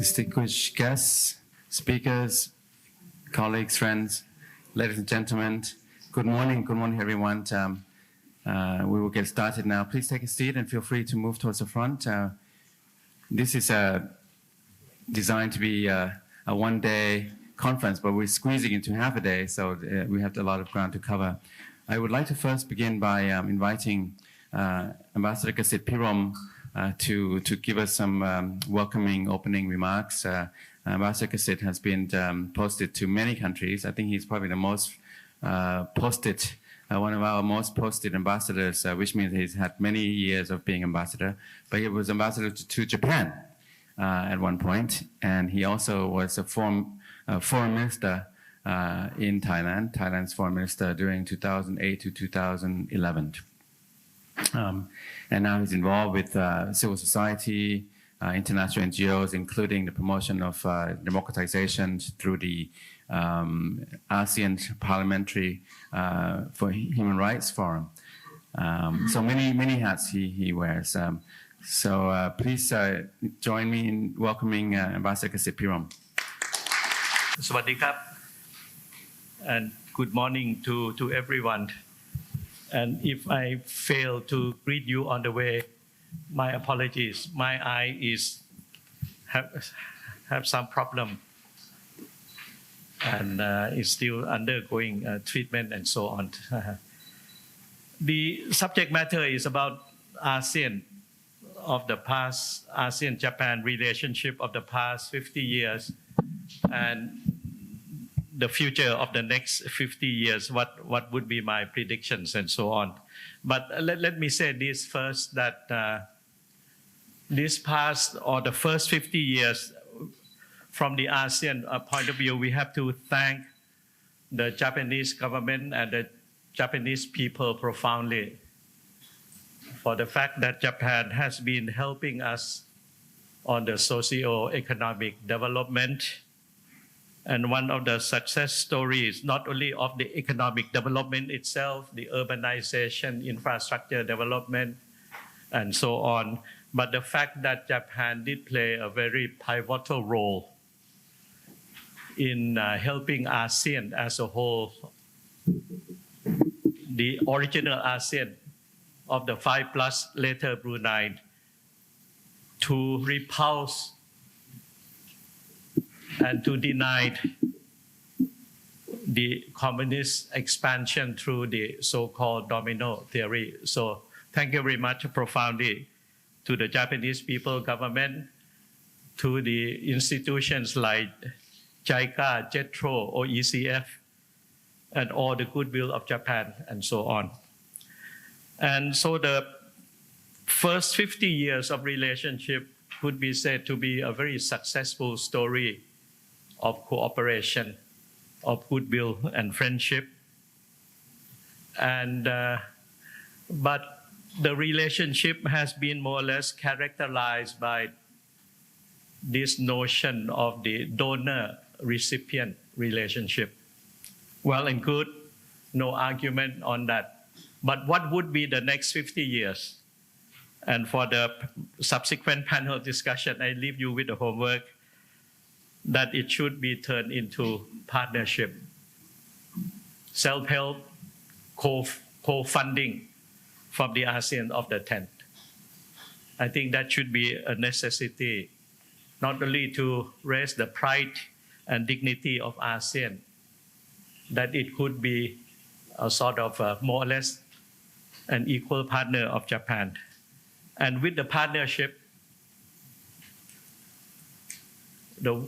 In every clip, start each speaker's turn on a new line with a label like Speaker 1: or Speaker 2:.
Speaker 1: distinguished guests, speakers, colleagues, friends, ladies and gentlemen, good morning everyone. We will get started now. Please take a seat and feel free to move towards the front. This is designed to be a one-day conference, but we're squeezing into half a day, so we have a lot of ground to cover. I would like to first begin by inviting Ambassador Kasit Pirom to give us some welcoming opening remarks. Ambassador Kasit has been posted to many countries. I think he's probably the most posted, one of our most posted ambassadors, which means he's had many years of being ambassador. But he was ambassador to Japan at one point, and he also was a foreign minister in Thailand, Thailand's foreign minister during 2008 to 2011. And now he's involved with civil society, international NGOs, including the promotion of democratization through the ASEAN Parliamentary for Human Rights Forum. So many hats he wears. Please join me in welcoming Ambassador Kasit Pirom.
Speaker 2: Sawadee krap, and good morning to everyone. And if I fail to greet you on the way, my apologies. My eye have some problem, and is still undergoing treatment and so on. The subject matter is about ASEAN of the past, ASEAN-Japan relationship of the past 50 years, and the future of the next 50 years, what would be my predictions and so on. But let me say this first, that this past or the first 50 years from the ASEAN point of view, we have to thank the Japanese government and the Japanese people profoundly for the fact that Japan has been helping us on the socio-economic development. And one of the success stories, not only of the economic development itself, the urbanization, infrastructure development, and so on, but the fact that Japan did play a very pivotal role in helping ASEAN as a whole, the original ASEAN of the 5+ later Brunei, to repulse and to deny the communist expansion through the so-called domino theory. So thank you very much profoundly to the Japanese people, government, to the institutions like JICA, JETRO, OECF, and all the goodwill of Japan, and so on. And so the first 50 years of relationship could be said to be a very successful story of cooperation, of goodwill and friendship. And but the relationship has been more or less characterized by this notion of the donor-recipient relationship. Well and good, no argument on that. But what would be the next 50 years? And for the subsequent panel discussion, I leave you with the homework that it should be turned into partnership, self-help, co-funding from the ASEAN of the 10th. I think that should be a necessity, not only to raise the pride and dignity of ASEAN, that it could be a sort of more or less an equal partner of Japan. And with the partnership, the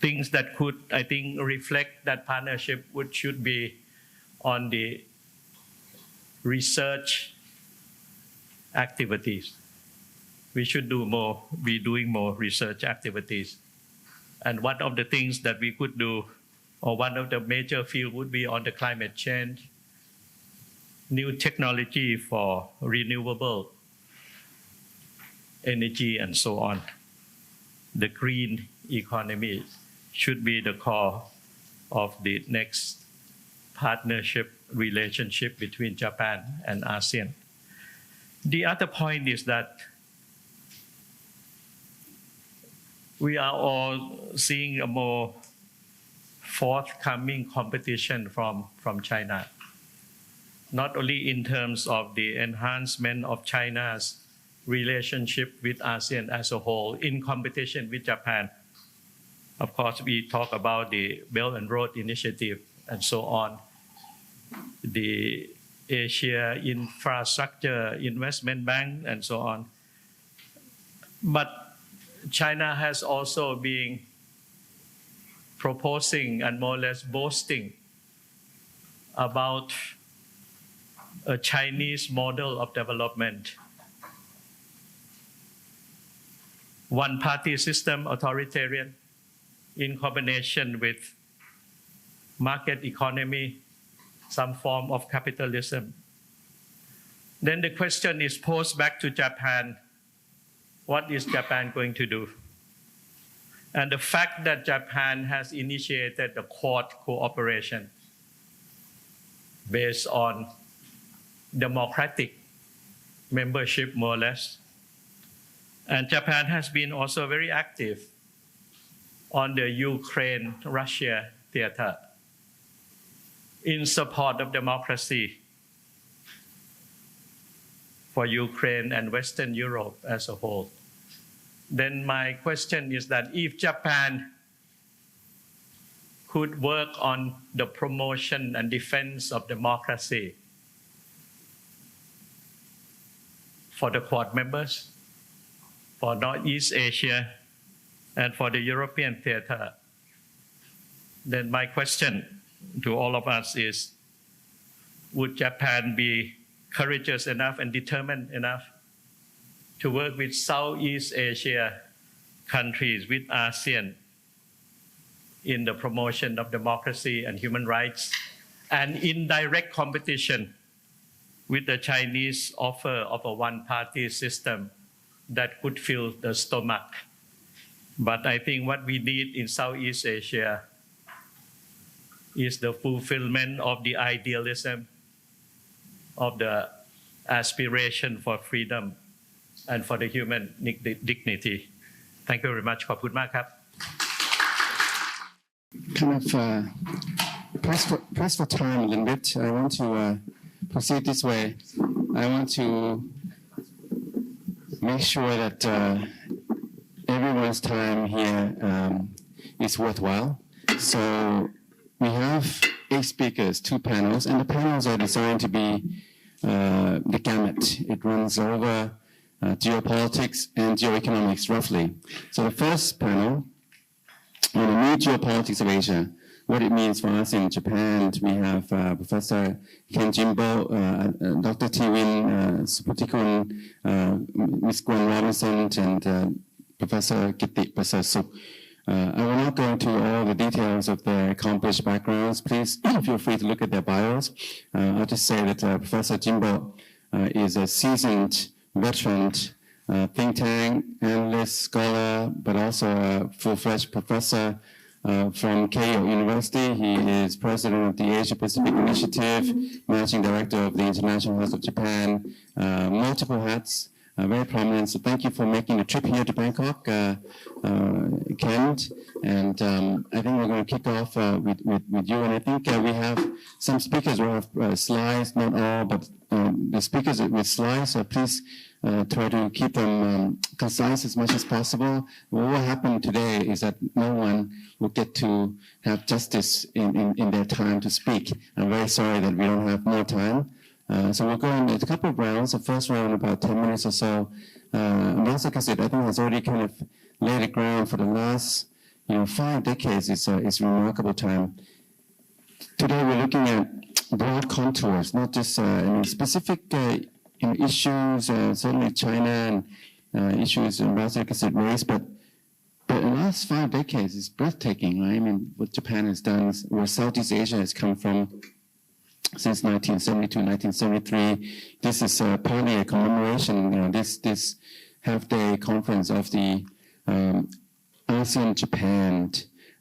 Speaker 2: things that could, I think, reflect that partnership should be on the research activities. We should be doing more research activities. And one of the things that we could do, or one of the major fields, would be on the climate change, new technology for renewable energy, and so on. The green economy should be the core of the next partnership relationship between Japan and ASEAN. The other point is that we are all seeing a more forthcoming competition from China, not only in terms of the enhancement of China's relationship with ASEAN as a whole in competition with Japan. Of course, we talk about the Belt and Road Initiative and so on, the Asia Infrastructure Investment Bank and so on. But China has also been proposing and more or less boasting about a Chinese model of development. One-party system, authoritarian, in combination with market economy, some form of capitalism. Then the question is posed back to Japan, what is Japan going to do? And the fact that Japan has initiated the Quad cooperation based on democratic membership, more or less. And Japan has been also very active on the Ukraine-Russia theater in support of democracy for Ukraine and Western Europe as a whole. Then my question is that if Japan could work on the promotion and defense of democracy for the Quad members, for Northeast Asia, and for the European theater, then my question to all of us is, would Japan be courageous enough and determined enough to work with Southeast Asia countries, with ASEAN, in the promotion of democracy and human rights, and in direct competition with the Chinese offer of a one-party system that could fill the stomach? But I think what we need in Southeast Asia is the fulfillment of the idealism, of the aspiration for freedom and for the human dignity. Thank you very much. ขอบคุณมากครับ
Speaker 1: Kind of press for time a little bit. I want to proceed this way. I want to make sure that everyone's time here is worthwhile. So we have 8 speakers, 2 panels, and the panels are designed to be the gamut. It runs over geopolitics and geoeconomics roughly. So the first panel on the new geopolitics of Asia, what it means for us in Japan. We have Professor Ken Jimbo, Dr. T-Win Suputikun, Ms. Gwen Robinson, and Professor Gitti Pasasuk. I will not go into all the details of their accomplished backgrounds. Please feel free to look at their bios. I'll just say that Professor Jimbo is a seasoned veteran think tank, analyst, scholar, but also a full-fledged professor from Keio University. He is president of the Asia Pacific Initiative, managing director of the International House of Japan, multiple hats, very prominent. So thank you for making the trip here to Bangkok, Kent. And I think we're going to kick off with you. And I think we have some speakers who have slides, not all, but the speakers with slides, please try to keep them concise as much as possible. What will happen today is that no one will get to have justice in their time to speak. I'm very sorry that we don't have more time. So we'll go in a couple of rounds. The first round, about 10 minutes or so. Ambassador Kassit, I think, has already kind of laid the ground for the last 5 decades. It's a remarkable time. Today we're looking at broad contours, not just specific issues, certainly China and issues Ambassador Kassit raised, but in the last 5 decades is breathtaking, right? I mean, what Japan has done, where Southeast Asia has come from since 1972, 1973. This is partly a commemoration, this half-day conference of the ASEAN-Japan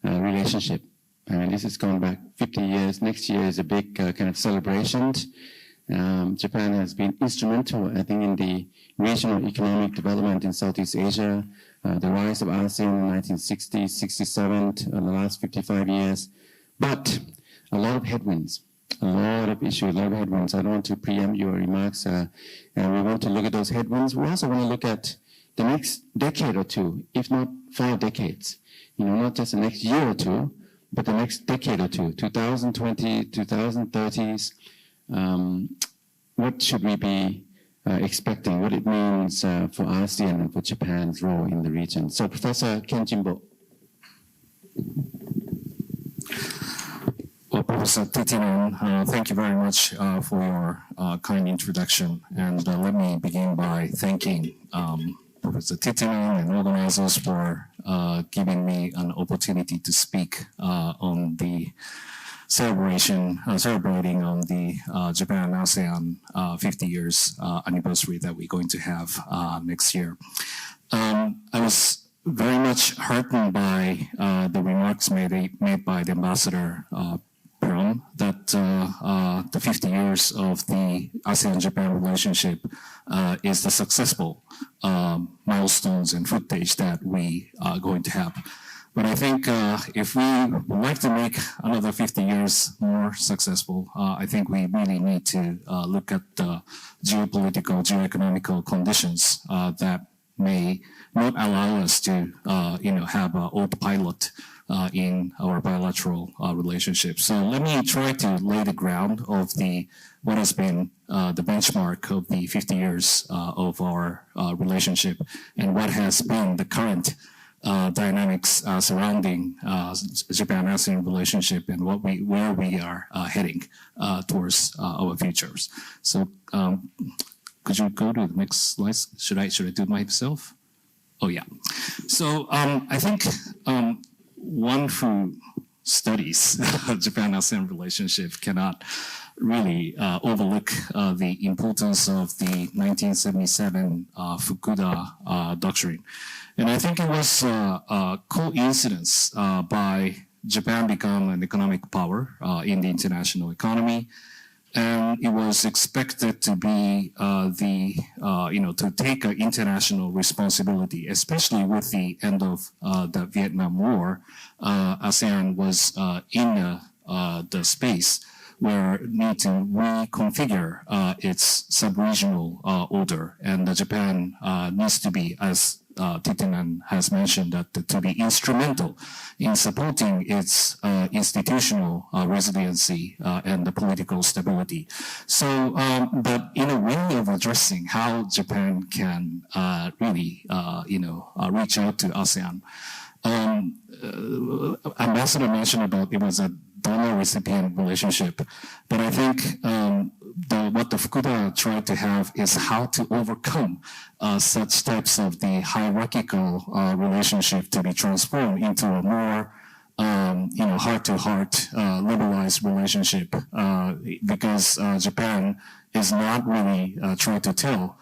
Speaker 1: relationship. This has gone back 50 years. Next year is a big kind of celebration. Japan has been instrumental, I think, in the regional economic development in Southeast Asia. the rise of ASEAN in the 1960s, 67, the last 55 years, but a lot of headwinds, a lot of issues, a lot of headwinds. I don't want to preempt your remarks, and we want to look at those headwinds. We also want to look at the next decade or two, if not 5 decades. Not just the next year or two, but the next decade or two, 2020, 2030s. What should we be expecting? What it means for ASEAN and for Japan's role in the region. So, Professor Ken Jimbo.
Speaker 3: Well, Professor Titinan, thank you very much for your kind introduction. And let me begin by thanking Professor Titinan and organizers for giving me an opportunity to speak on the celebrating on the Japan-ASEAN 50 years anniversary that we're going to have next year. I was very much heartened by the remarks made by the Ambassador Peron that the 50 years of the ASEAN-Japan relationship is the successful milestones and footage that we are going to have. But I think if we would like to make another 50 years more successful, I think we really need to look at the geopolitical, geoeconomical conditions that may not allow us to, have an autopilot in our bilateral relationship. So let me try to lay the ground of what has been the benchmark of the 50 years of our relationship and what has been the current dynamics surrounding Japan-ASEAN relationship and where we are heading towards our futures. So could you go to the next slide? Should I do it myself? Oh yeah. So I think one who studies Japan-ASEAN relationship cannot really overlook the importance of the 1977 Fukuda doctrine. And I think it was a coincidence by Japan become an economic power in the international economy. And it was expected to be to take an international responsibility, especially with the end of the Vietnam War. ASEAN was in the space where it need to reconfigure its sub-regional order, and Japan needs to be, as Titinan has mentioned, that to be instrumental in supporting its institutional resiliency and the political stability. So, but in a way of addressing how Japan can really, reach out to ASEAN. Ambassador mentioned about it was a donor-recipient relationship, but I think what the Fukuda tried to have is how to overcome such types of the hierarchical relationship to be transformed into a more heart-to-heart liberalized relationship because Japan is not really trying to tell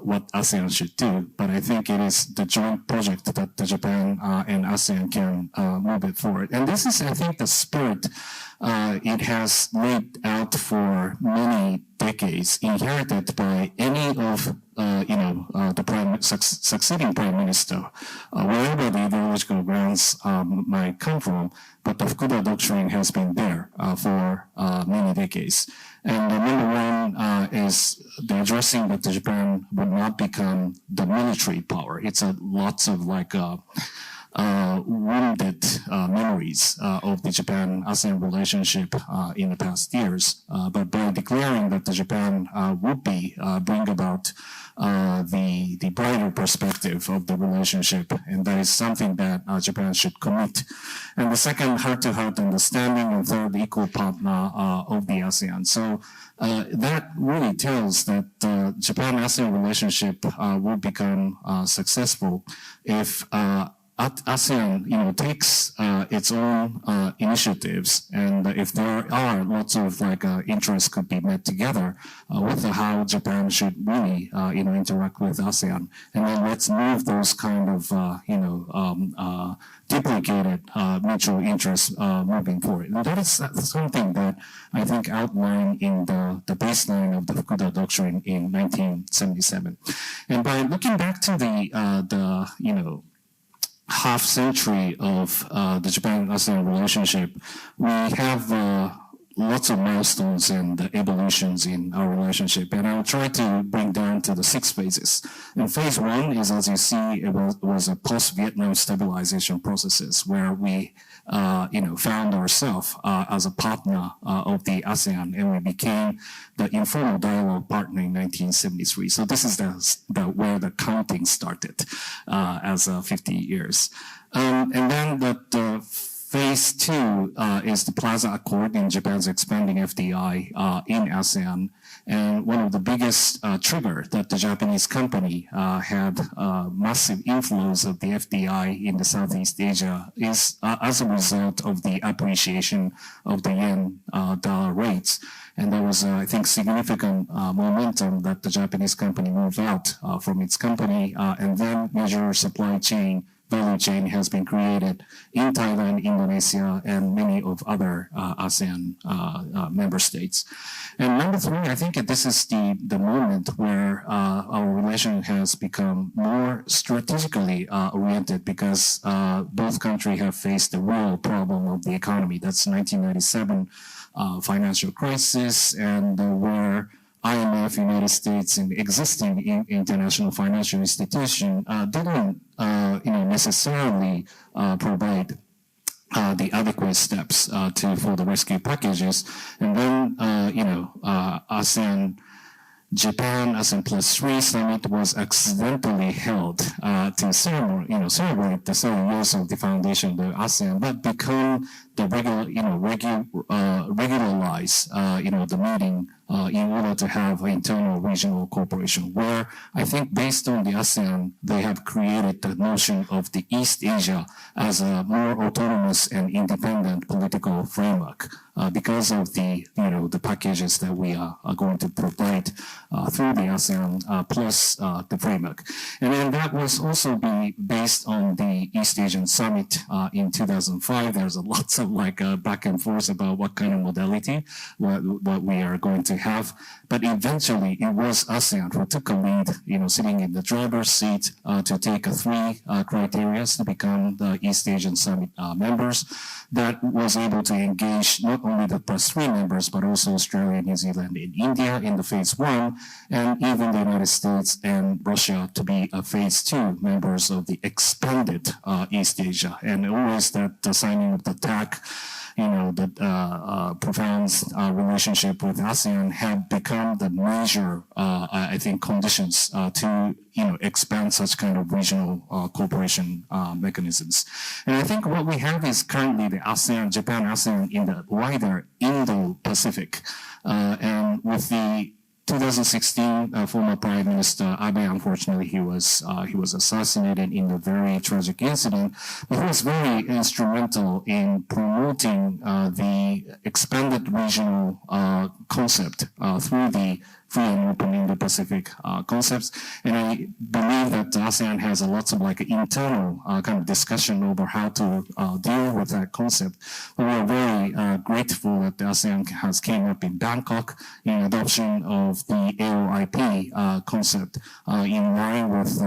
Speaker 3: what ASEAN should do, but I think it is the joint project that the Japan and ASEAN can move it forward. And this is, I think, the spirit it has laid out for many decades, inherited by any of the succeeding prime minister, wherever the ideological grounds might come from. But the Fukuda doctrine has been there for many decades. And number one is the addressing that Japan would not become the military power. It's lots of wounded memories of the Japan-ASEAN relationship in the past years. But by declaring that the Japan would bring about the brighter perspective of the relationship, and that is something that Japan should commit. And the second, heart-to-heart understanding, and third, equal partner of the ASEAN. So that really tells that the Japan-ASEAN relationship will become successful if ASEAN, takes its own initiatives, and if there are lots of interests could be met together with how Japan should really, interact with ASEAN, and then let's move those kind of, duplicated mutual interests moving forward. And that is something that I think outlined in the baseline of the Fukuda Doctrine in 1977. And by looking back to the half century of the Japan-ASEAN relationship, we have lots of milestones and evolutions in our relationship. And I'll try to bring down to the 6 phases. And phase 1 is, as you see, it was a post-Vietnam stabilization processes where we, found ourselves as a partner of the ASEAN, and we became the informal dialogue partner in 1973. So this is where the counting started as 50 years. And then the Phase 2 is the Plaza Accord in Japan's expanding FDI in ASEAN. And one of the biggest trigger that the Japanese company had massive inflows of the FDI in the Southeast Asia is as a result of the appreciation of the yen dollar rates. And there was, I think, significant momentum that the Japanese company moved out from its company, and then major supply chain value chain has been created in Thailand, Indonesia, and many of other ASEAN member states. And number 3, I think this is the moment where our relation has become more strategically oriented, because both countries have faced the real problem of the economy. That's 1997 financial crisis, and where IMF, United States, and existing international financial institution didn't, necessarily provide the adequate steps for the rescue packages. And then, ASEAN-Japan, ASEAN +3 summit was accidentally held to celebrate the 7 years of the foundation of the ASEAN, but become the regularize, the meeting in order to have internal regional cooperation, where I think based on the ASEAN, they have created the notion of the East Asia as a more autonomous and independent political framework because of the packages that we are going to provide through the ASEAN plus the framework. And then that was also be based on the East Asian Summit in 2005. There's lots of back and forth about what kind of modality, what we are going to have. But eventually it was ASEAN who took a lead, sitting in the driver's seat to take 3 criteria to become the East Asian Summit members, that was able to engage not only the +3 members, but also Australia, New Zealand, and India in the phase 1, and even the United States and Russia to be a phase 2 members of the expanded East Asia. And always that the signing of the TAC, the profound relationship with ASEAN have become the major, I think, conditions to, expand such kind of regional cooperation mechanisms. And I think what we have is currently the ASEAN, Japan-ASEAN in the wider Indo-Pacific. And with the 2016 former Prime Minister Abe, unfortunately, he was assassinated in a very tragic incident, but he was very instrumental in promoting the expanded regional concept through the free and open Indo-Pacific concepts. And I believe that ASEAN has a lots of internal kind of discussion over how to deal with that concept. But we're very grateful that the ASEAN has came up in Bangkok in adoption of the AOIP concept in line with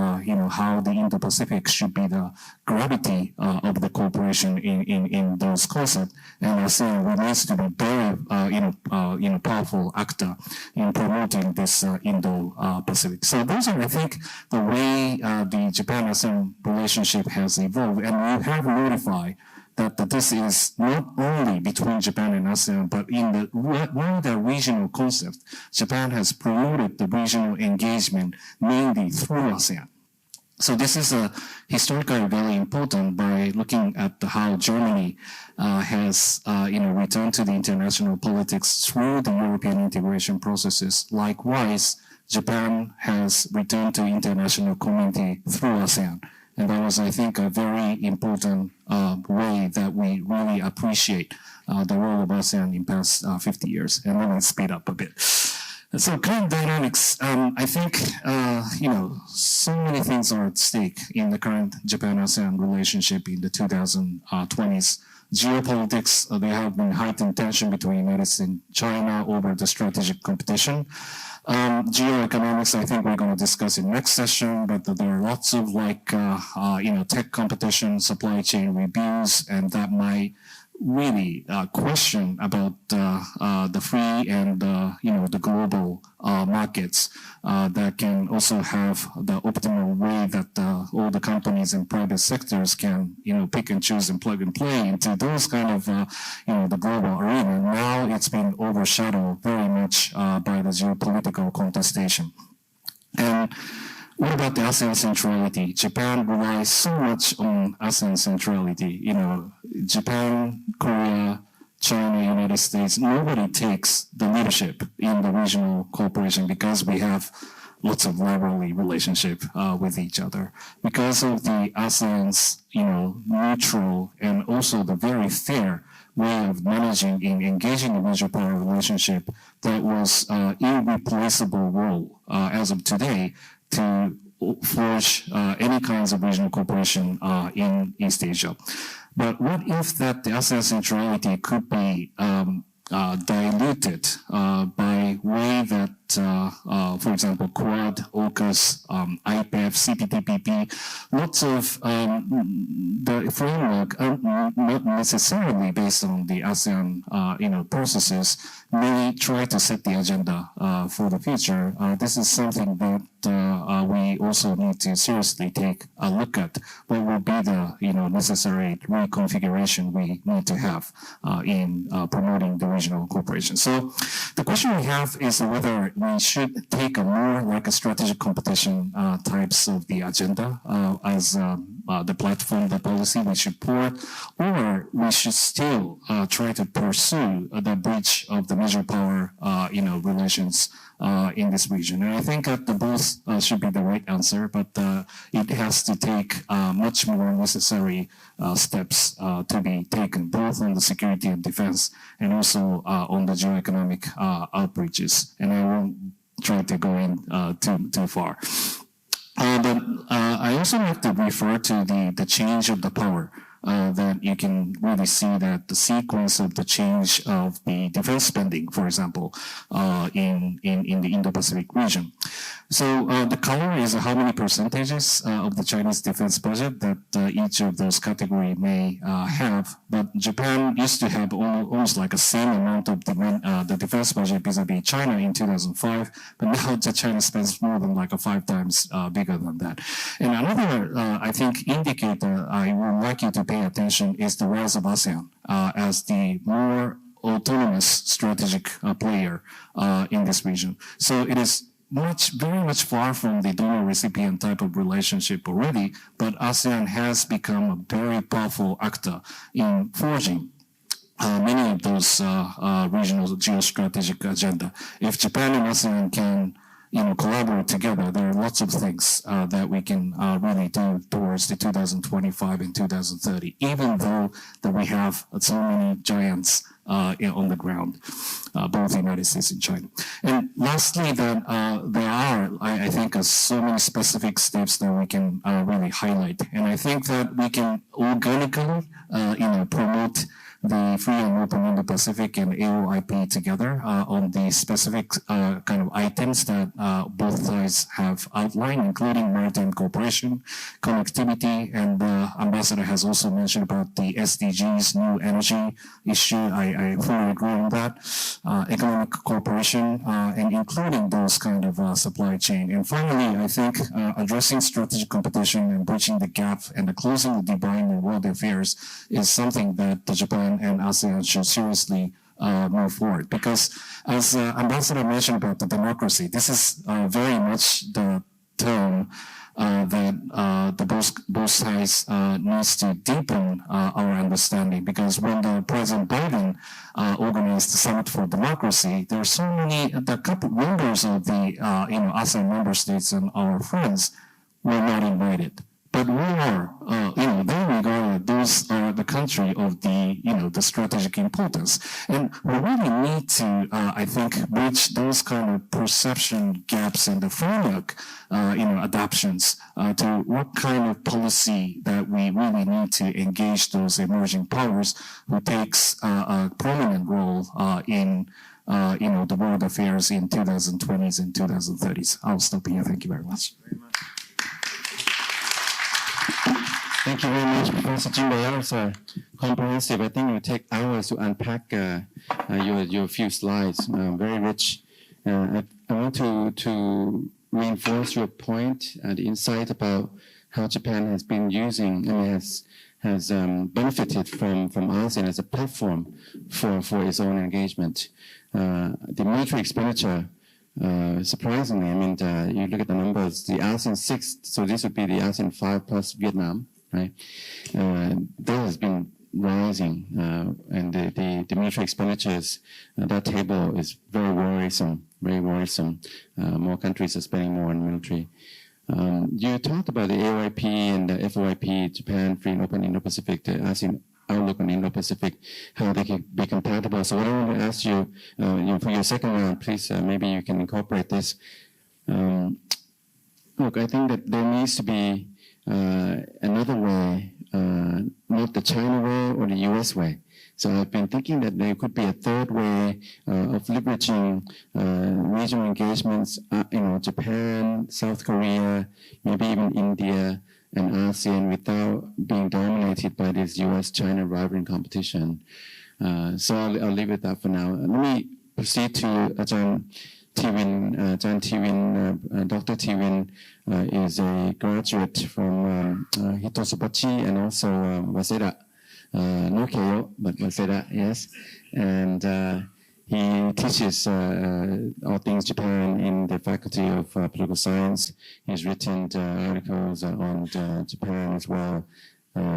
Speaker 3: how the Indo-Pacific should be the gravity of the cooperation in those concepts. And ASEAN needs to be very powerful actor in promoting this Indo-Pacific. So those are, I think, the way the Japan-ASEAN relationship has evolved. And we have notified that this is not only between Japan and ASEAN, but in the wider regional concept. Japan has promoted the regional engagement mainly through ASEAN. So this is historically very important by looking at how Germany has returned to the international politics through the European integration processes. Likewise, Japan has returned to international community through ASEAN. And that was, I think, a very important way that we really appreciate the role of ASEAN in past 50 years. And then let's speed up a bit. So current dynamics, I think, so many things are at stake in the current Japan-ASEAN relationship in the 2020s. Geopolitics, there have been heightened tension between the United States and China over the strategic competition. Geoeconomics, I think we're going to discuss in next session, but there are lots of tech competition, supply chain reviews, and that might really question about the free and the global markets that can also have the optimal way that all the companies and private sectors can pick and choose and plug and play into those kind of the global arena. Now it's been overshadowed very much by the geopolitical contestation. And what about the ASEAN centrality? Japan relies so much on ASEAN centrality. Japan, Korea, China, United States, nobody takes the leadership in the regional cooperation because we have lots of rivalry relationship with each other. Because of the ASEAN's, neutral and also the very fair way of managing and engaging in major power relationship that was irreplaceable role as of today to forge any kinds of regional cooperation in East Asia. But what if that the ASEAN centrality could be diluted by way that, for example, Quad, AUKUS, IPEF, CPTPP, lots of the framework, not necessarily based on the ASEAN, processes, may try to set the agenda for the future. This is something that we also need to seriously take a look at. What will be the necessary reconfiguration we need to have in promoting the regional cooperation. So the question we have is whether we should take a more like a strategic competition types of the agenda as the platform, the policy we should pour, or we should still try to pursue the bridge of the major power, relations in this region. And I think that both should be the right answer, but it has to take much more necessary steps to be taken, both on the security and defense, and also on the geoeconomic outreaches. And I won't try to go in too far. But I also like to refer to the change of the power. That you can really see that the sequence of the change of the defense spending, for example, in the Indo-Pacific region. So the color is how many percentages of the Chinese defense budget that each of those categories may have. But Japan used to have almost like a same amount of the defense budget vis-a-vis China in 2005, but now China spends more than like 5 times bigger than that. And another, I think, indicator I would like you to pay attention is the rise of ASEAN as the more autonomous strategic player in this region. So it is very much far from the donor-recipient type of relationship already, but ASEAN has become a very powerful actor in forging many of those regional geostrategic agenda. If Japan and ASEAN can collaborate together, there are lots of things that we can really do towards the 2025 and 2030, even though that we have so many giants on the ground, both the United States and China. And lastly, that there are, I think, so many specific steps that we can really highlight. And I think that we can organically, promote the free and open Indo-Pacific and AOIP together on the specific kind of items that both sides have outlined, including maritime cooperation, connectivity, and the ambassador has also mentioned about the SDGs, new energy issue. I fully agree on that. Economic cooperation, and including those kind of supply chain. And finally, I think addressing strategic competition and bridging the gap and closing the divide in world affairs is something that Japan and ASEAN should seriously move forward. Because as Ambassador mentioned about the democracy, this is very much the term that both sides needs to deepen our understanding. Because when the President Biden organized the Summit for Democracy, there are so many, the couple members of the ASEAN member states and our friends were not invited. But we are, they regard those are the country of the, the strategic importance. And we really need to, I think, bridge those kind of perception gaps in the framework, adaptations to what kind of policy that we really need to engage those emerging powers who takes a prominent role in the world affairs in 2020s and 2030s. I'll stop here. Thank you very much.
Speaker 1: Thank you very much, Professor Jimbo. That was comprehensive. I think it would take hours to unpack your few slides. Very rich. I want to reinforce your point, the insight about how Japan has been using and has benefited from ASEAN as a platform for its own engagement. The military expenditure, surprisingly, I mean, you look at the numbers, the ASEAN 6, so this would be the ASEAN 5 plus Vietnam, right? That has been rising, and the military expenditures, that table is very worrisome, very worrisome. More countries are spending more on military. You talked about the AOIP and the FOIP, Japan, Free and Open Indo-Pacific, the ASEAN outlook on Indo-Pacific, how they can be compatible. So what I want to ask you, for your second round, please, maybe you can incorporate this. Look, I think that there needs to be another way, not the China way or the US way. So I've been thinking that there could be a third way of leveraging regional engagements, Japan, South Korea, maybe even India and ASEAN without being dominated by this US-China rivaling competition. So I'll leave it at that for now. Let me proceed to Ajahn Tiwin. Ajahn Tiwin, Dr. Tiwin is a graduate from Hitotsubachi and also Waseda. No Keio, but Waseda, yes. And he teaches all things Japan in the Faculty of Political Science. He's written articles on Japan as well.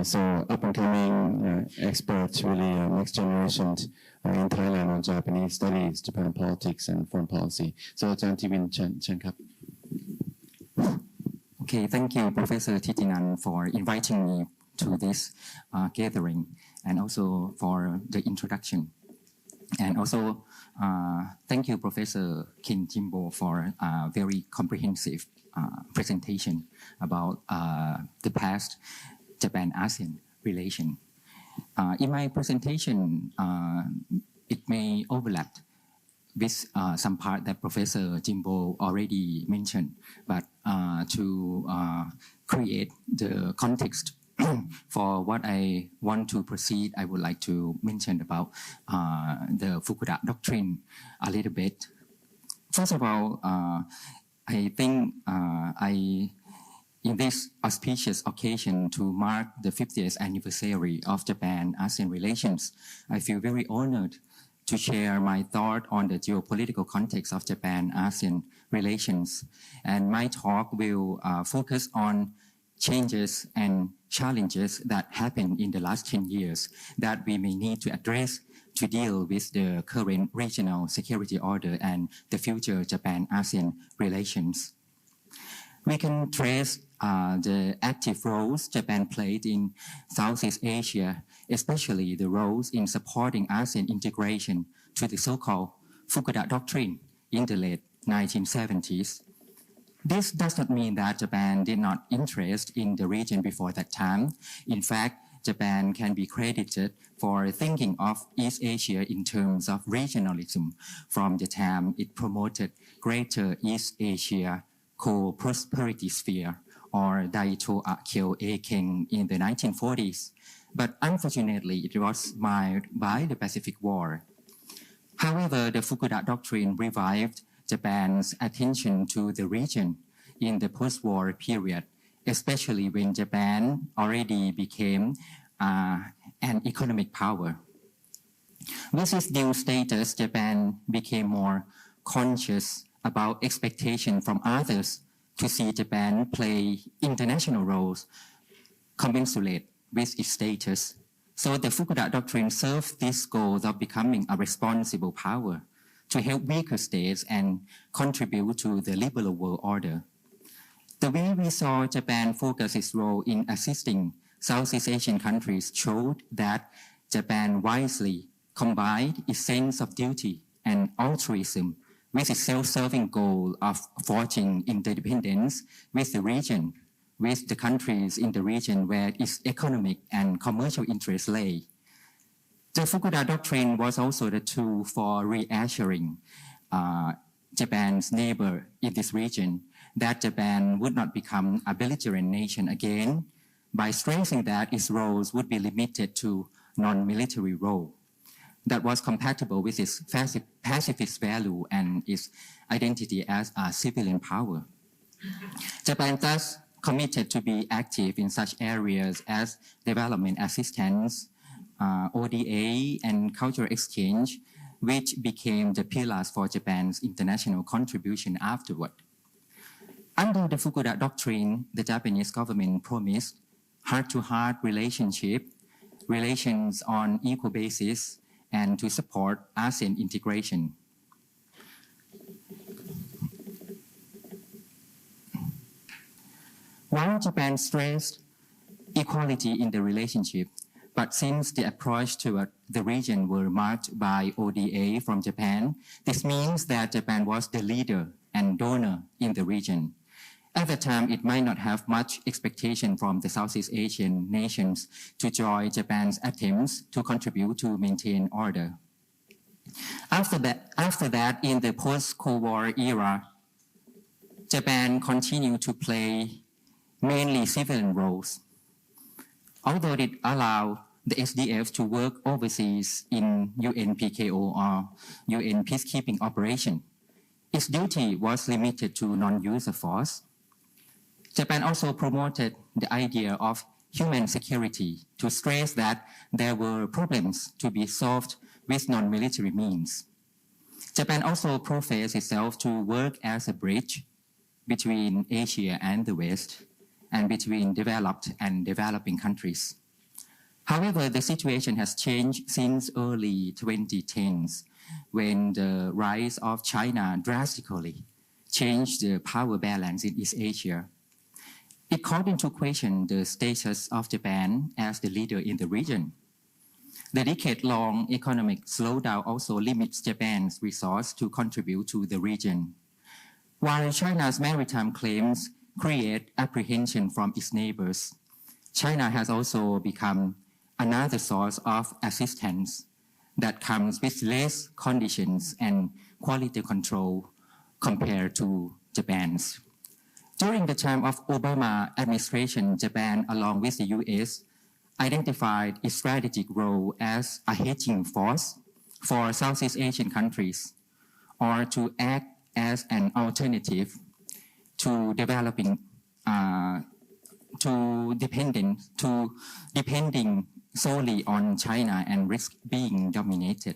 Speaker 1: So up-and-coming expert, really next generation in Thailand on Japanese studies, Japan politics and foreign policy. So Ajahn Tiwin, Chen Kap.
Speaker 4: Okay, thank you, Professor Thitinan, for inviting me to this gathering and also for the introduction. And also, thank you, Professor King Jimbo, for a very comprehensive presentation about the past Japan-ASEAN relation. In my presentation, it may overlap with some part that Professor Jimbo already mentioned, but to create the context for what I want to proceed, I would like to mention about the Fukuda doctrine a little bit. First of all, I think in this auspicious occasion to mark the 50th anniversary of Japan-ASEAN relations, I feel very honored to share my thought on the geopolitical context of Japan-ASEAN relations. And my talk will focus on changes and challenges that happened in the last 10 years that we may need to address to deal with the current regional security order and the future Japan-ASEAN relations. We can trace the active roles Japan played in Southeast Asia, especially the roles in supporting ASEAN integration to the so-called Fukuda doctrine in the late 1970s. This does not mean that Japan did not interest in the region before that time. In fact, Japan can be credited for thinking of East Asia in terms of regionalism from the time it promoted Greater East Asia Co-Prosperity Sphere, or Daito Akio Eiken, in the 1940s. But unfortunately, it was marred by the Pacific War. However, the Fukuda doctrine revived Japan's attention to the region in the post-war period, especially when Japan already became an economic power. With its new status, Japan became more conscious about expectation from others to see Japan play international roles commensurate with its status. So the Fukuda doctrine served this goal of becoming a responsible power to help weaker states and contribute to the liberal world order. The way we saw Japan focus its role in assisting Southeast Asian countries showed that Japan wisely combined its sense of duty and altruism with its self-serving goal of forging interdependence with the region, with the countries in the region where its economic and commercial interests lay. The Fukuda Doctrine was also the tool for reassuring Japan's neighbor in this region that Japan would not become a belligerent nation again by stressing that its roles would be limited to non-military role that was compatible with its pacifist value and its identity as a civilian power. Japan thus committed to be active in such areas as development assistance, ODA, and cultural exchange, which became the pillars for Japan's international contribution afterward. Under the Fukuda Doctrine, the Japanese government promised heart-to-heart relations on equal basis, and to support ASEAN integration. While Japan stressed equality in the relationship, but since the approach toward the region were marked by ODA from Japan, this means that Japan was the leader and donor in the region. At the time, it might not have much expectation from the Southeast Asian nations to join Japan's attempts to contribute to maintain order. After that, in the post-Cold War era, Japan continued to play mainly civilian roles. Although it allowed the SDF to work overseas in UNPKO or UN peacekeeping operation, its duty was limited to non-use of force. Japan also promoted the idea of human security to stress that there were problems to be solved with non-military means. Japan also professed itself to work as a bridge between Asia and the West and between developed and developing countries. However, the situation has changed since early 2010s when the rise of China drastically changed the power balance in East Asia. It called into question the status of Japan as the leader in the region. The decade-long economic slowdown also limits Japan's resource to contribute to the region. While China's maritime claims create apprehension from its neighbors, China has also become another source of assistance that comes with less conditions and quality control compared to Japan's. During the time of Obama administration, Japan, along with the US, identified its strategic role as a hedging force for Southeast Asian countries, or to act as an alternative to depending solely on China and risk being dominated.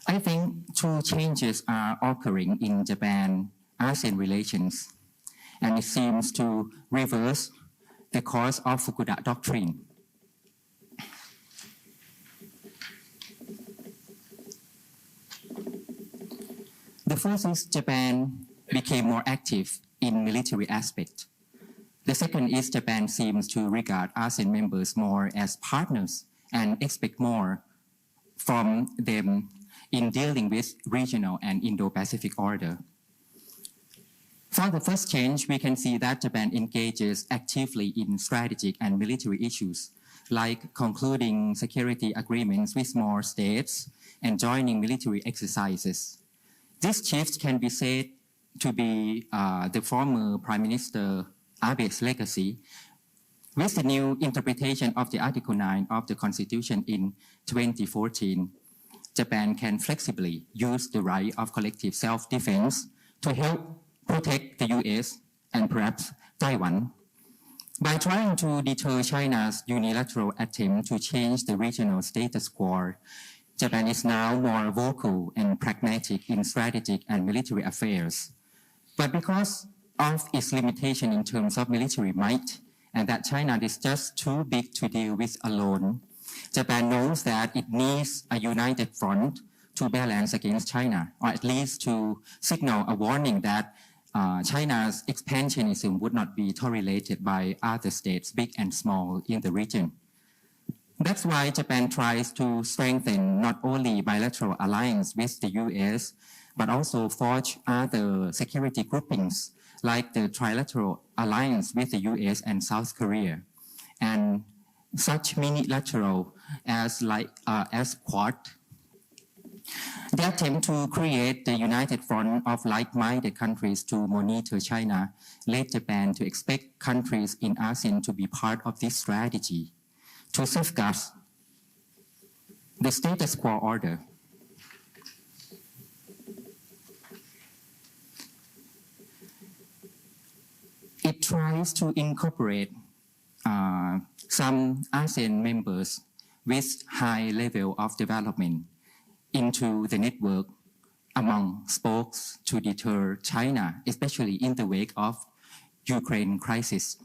Speaker 4: I think two changes are occurring in Japan-ASEAN relations, and it seems to reverse the course of Fukuda Doctrine. The first is Japan became more active in military aspect. The second is Japan seems to regard ASEAN members more as partners and expect more from them in dealing with regional and Indo-Pacific order. For the first change, we can see that Japan engages actively in strategic and military issues, like concluding security agreements with more states and joining military exercises. This shift can be said to be the former Prime Minister Abe's legacy. With the new interpretation of the Article 9 of the Constitution in 2014, Japan can flexibly use the right of collective self-defense to help protect the US and perhaps Taiwan. By trying to deter China's unilateral attempt to change the regional status quo, Japan is now more vocal and pragmatic in strategic and military affairs. But because of its limitation in terms of military might, and that China is just too big to deal with alone, Japan knows that it needs a united front to balance against China, or at least to signal a warning that China's expansionism would not be tolerated by other states, big and small, in the region. That's why Japan tries to strengthen not only bilateral alliance with the US, but also forge other security groupings like the trilateral alliance with the US and South Korea, and such minilateral as Quad. The attempt to create the united front of like-minded countries to monitor China led Japan to expect countries in ASEAN to be part of this strategy to safeguard the status quo order. It tries to incorporate some ASEAN members with high level of development into the network among spokes to deter China, especially in the wake of Ukraine crisis.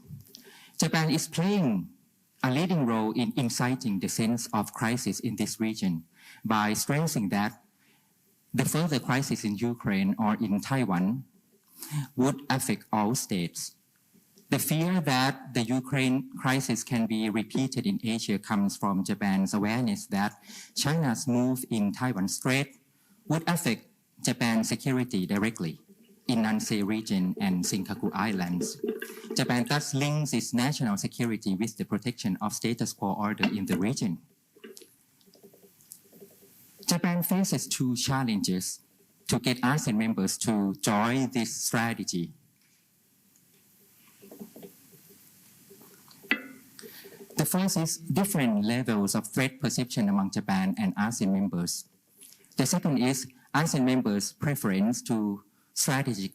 Speaker 4: Japan is playing a leading role in inciting the sense of crisis in this region by stressing that the further crisis in Ukraine or in Taiwan would affect all states. The fear that the Ukraine crisis can be repeated in Asia comes from Japan's awareness that China's move in Taiwan Strait would affect Japan's security directly in Nansei region and Senkaku Islands. Japan thus links its national security with the protection of status quo order in the region. Japan faces two challenges to get ASEAN members to join this strategy. The first is different levels of threat perception among Japan and ASEAN members. The second is ASEAN members' preference to strategic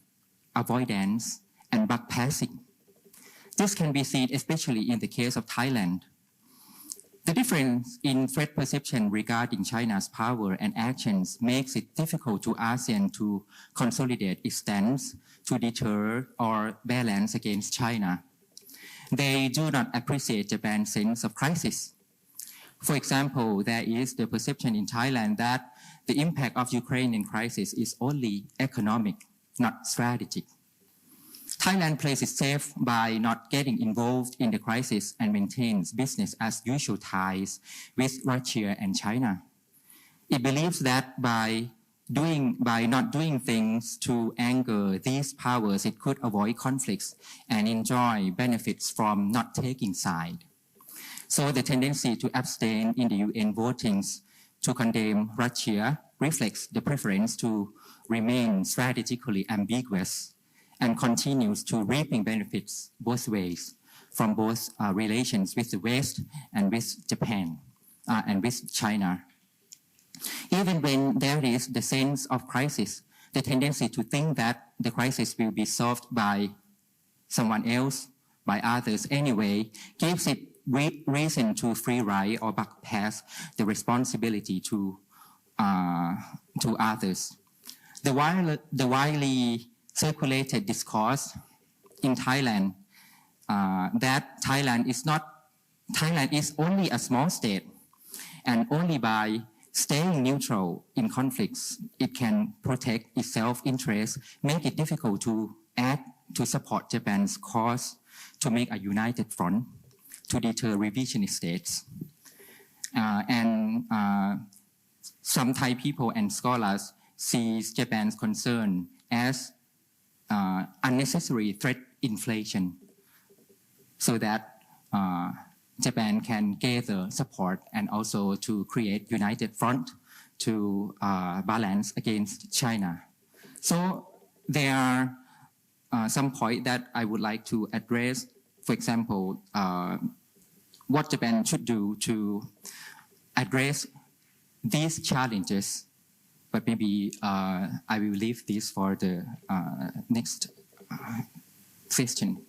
Speaker 4: avoidance and buck passing. This can be seen especially in the case of Thailand. The difference in threat perception regarding China's power and actions makes it difficult to ASEAN to consolidate its stance to deter or balance against China. They do not appreciate Japan's sense of crisis. For example, there is the perception in Thailand that the impact of Ukrainian crisis is only economic, not strategic. Thailand plays it safe by not getting involved in the crisis and maintains business as usual ties with Russia and China. It believes that by not doing things to anger these powers, it could avoid conflicts and enjoy benefits from not taking side. So the tendency to abstain in the UN votings to condemn Russia reflects the preference to remain strategically ambiguous and continues to reaping benefits both ways from both relations with the West and with Japan and with China. Even when there is the sense of crisis, the tendency to think that the crisis will be solved by someone else, by others anyway, gives it reason to free ride or buck pass the responsibility to others. The widely circulated discourse in Thailand that Thailand is only a small state, and only by staying neutral in conflicts, it can protect its self-interest, make it difficult to act to support Japan's cause to make a united front to deter revisionist states. Some Thai people and scholars see Japan's concern as unnecessary threat inflation, so that Japan can gather support and also to create united front to balance against China. So there are some points that I would like to address. For example, what Japan should do to address these challenges. But maybe I will leave this for the next session.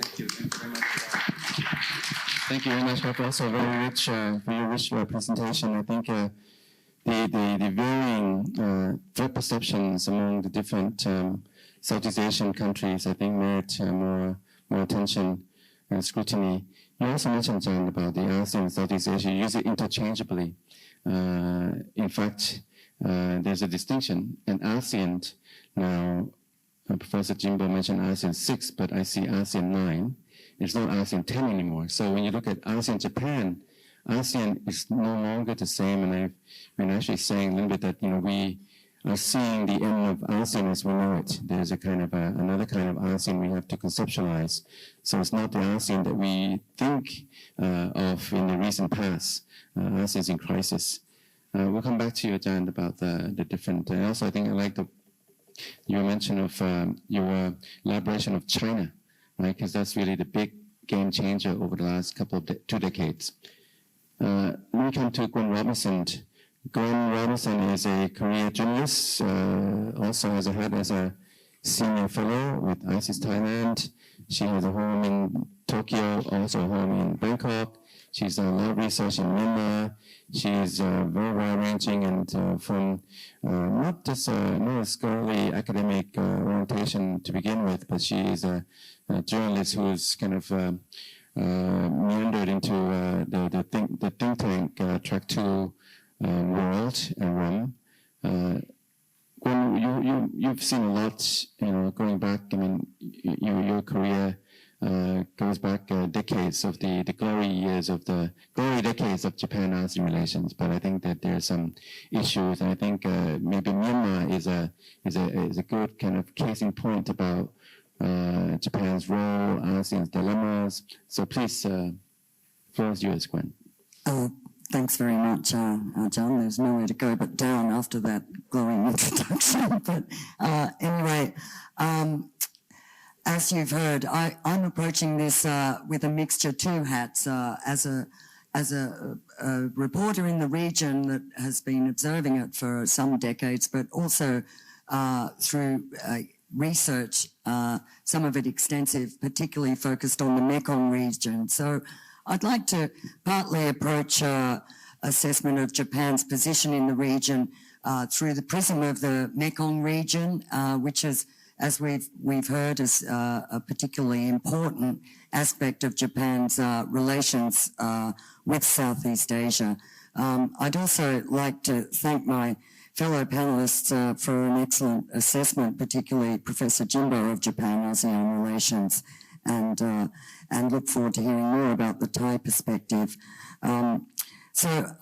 Speaker 1: Thank you. Thank you very much. Thank you very much, Professor. Very rich presentation. I think the varying threat perceptions among the different Southeast Asian countries, I think, merit more attention and scrutiny. You also mentioned, John, about the ASEAN and Southeast Asia. You use it interchangeably. In fact, there's a distinction. And ASEAN now Professor Jimbo mentioned ASEAN 6, but I see ASEAN 9. It's not ASEAN 10 anymore. So when you look at ASEAN-Japan, ASEAN is no longer the same, and I've been actually saying a little bit that, we are seeing the end of ASEAN as we know it. There's a kind of another kind of ASEAN we have to conceptualize. So it's not the ASEAN that we think of in the recent past. ASEAN is in crisis. We'll come back to you, Jan, about the different, and also I think I like your mention of your elaboration of China, right? Because that's really the big game changer over the last couple of 2 decades. Let me come to Gwen Robinson. Gwen Robinson is a career journalist, also has a head as a senior fellow with ISIS Thailand. She has a home in Tokyo, also a home in Bangkok. She's done a lot of research in Myanmar. She's very wide-ranging and from not just a scholarly academic orientation to begin with, but she is a journalist who's kind of meandered into the think tank Track 2 world and realm. Gwen, you've seen a lot, going back. I mean, your career goes back decades of the glory decades of Japan-ASEAN relations. But I think that there are some issues, and I think maybe Myanmar is a good kind of case in point about Japan's role, ASEAN's dilemmas. So please, floor is yours, Gwen.
Speaker 5: Thanks very much, John. There's nowhere to go but down after that glowing introduction. But anyway, as you've heard, I'm approaching this with a mixture, 2 hats, as a reporter in the region that has been observing it for some decades, but also through research, some of it extensive, particularly focused on the Mekong region. So I'd like to partly approach assessment of Japan's position in the region through the prism of the Mekong region, which is, as we've heard, is a particularly important aspect of Japan's relations with Southeast Asia. I'd also like to thank my fellow panelists for an excellent assessment, particularly Professor Jimbo of Japan-ASEAN relations, and look forward to hearing more about the Thai perspective. So